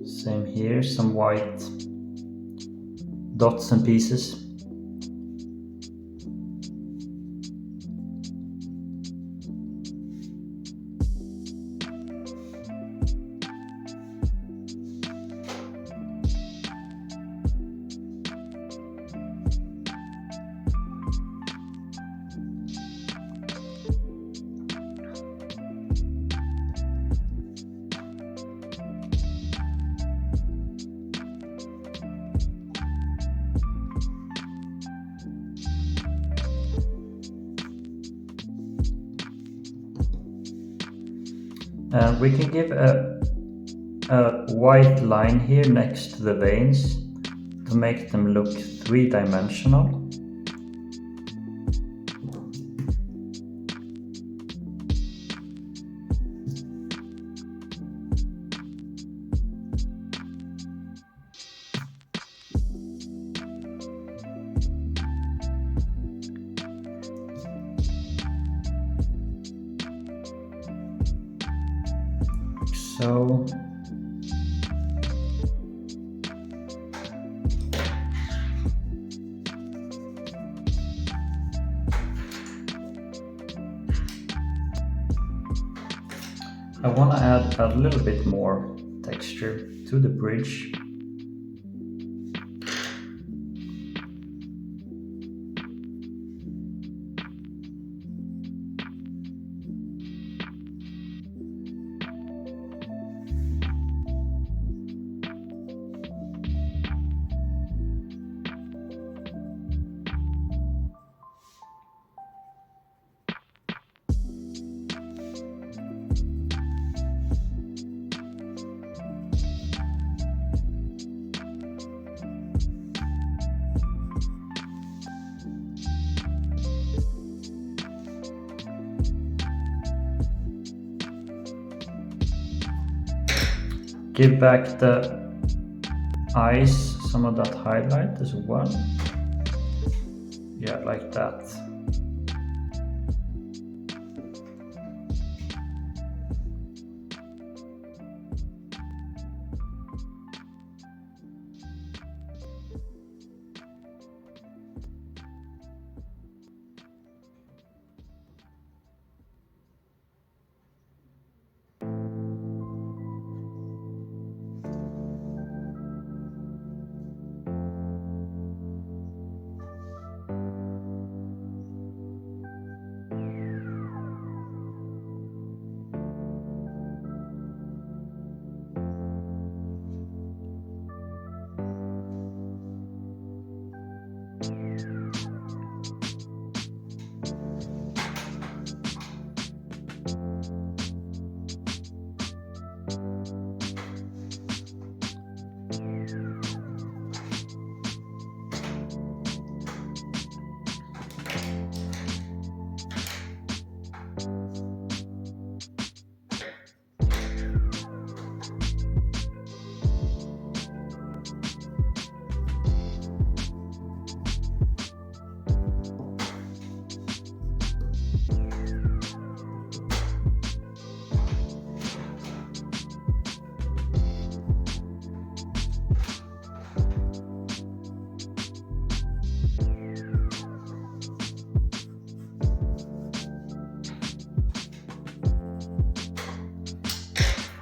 Same here, some white dots and pieces. And we can give a white line here next to the veins to make them look three-dimensional. So I want to add a little bit more texture to the bridge. Give back the eyes some of that highlight as well. Yeah, like that.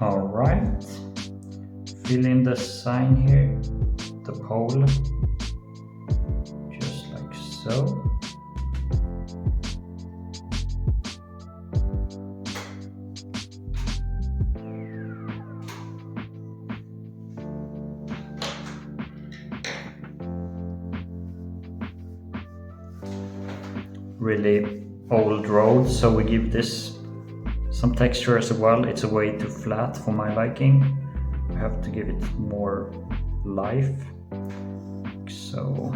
Alright, fill in the sign here, the pole, just like so. Really old road, so we give this some texture as well. It's a way too flat for my liking. I have to give it more life. So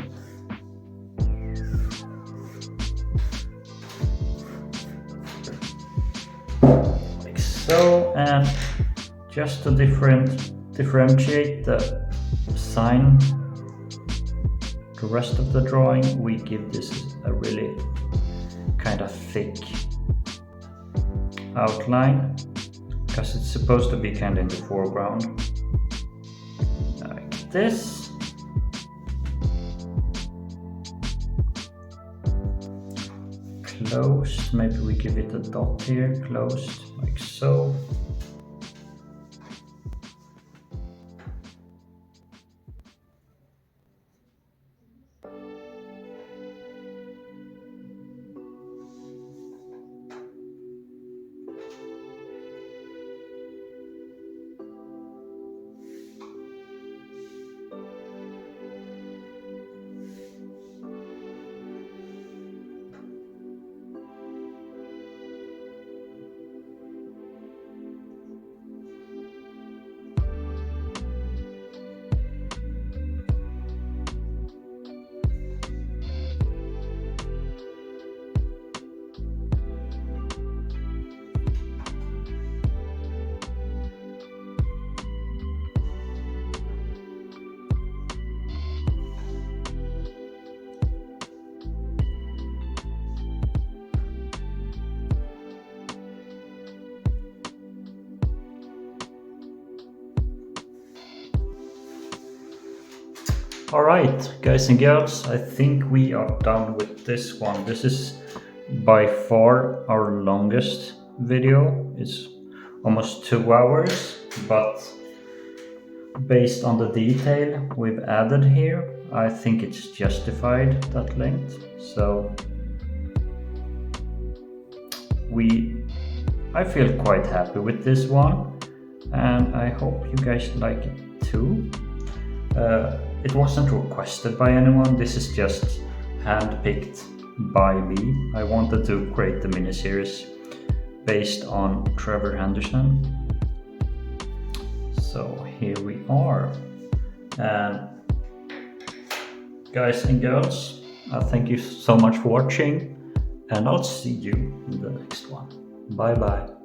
like so, and just to differentiate the sign, the rest of the drawing, we give this a really kind of thick outline because it's supposed to be kind of in the foreground, like this. Closed, maybe we give it a dot here, closed, like so. Alright, guys and girls, I think we are done with this one. This is by far our longest video. It's almost 2 hours, but based on the detail we've added here, I think it's justified that length. So I feel quite happy with this one, and I hope you guys like it too. It wasn't requested by anyone, this is just handpicked by me. I wanted to create the miniseries based on Trevor Henderson. So here we are. And guys and girls, thank you so much for watching, and I'll see you in the next one. Bye bye.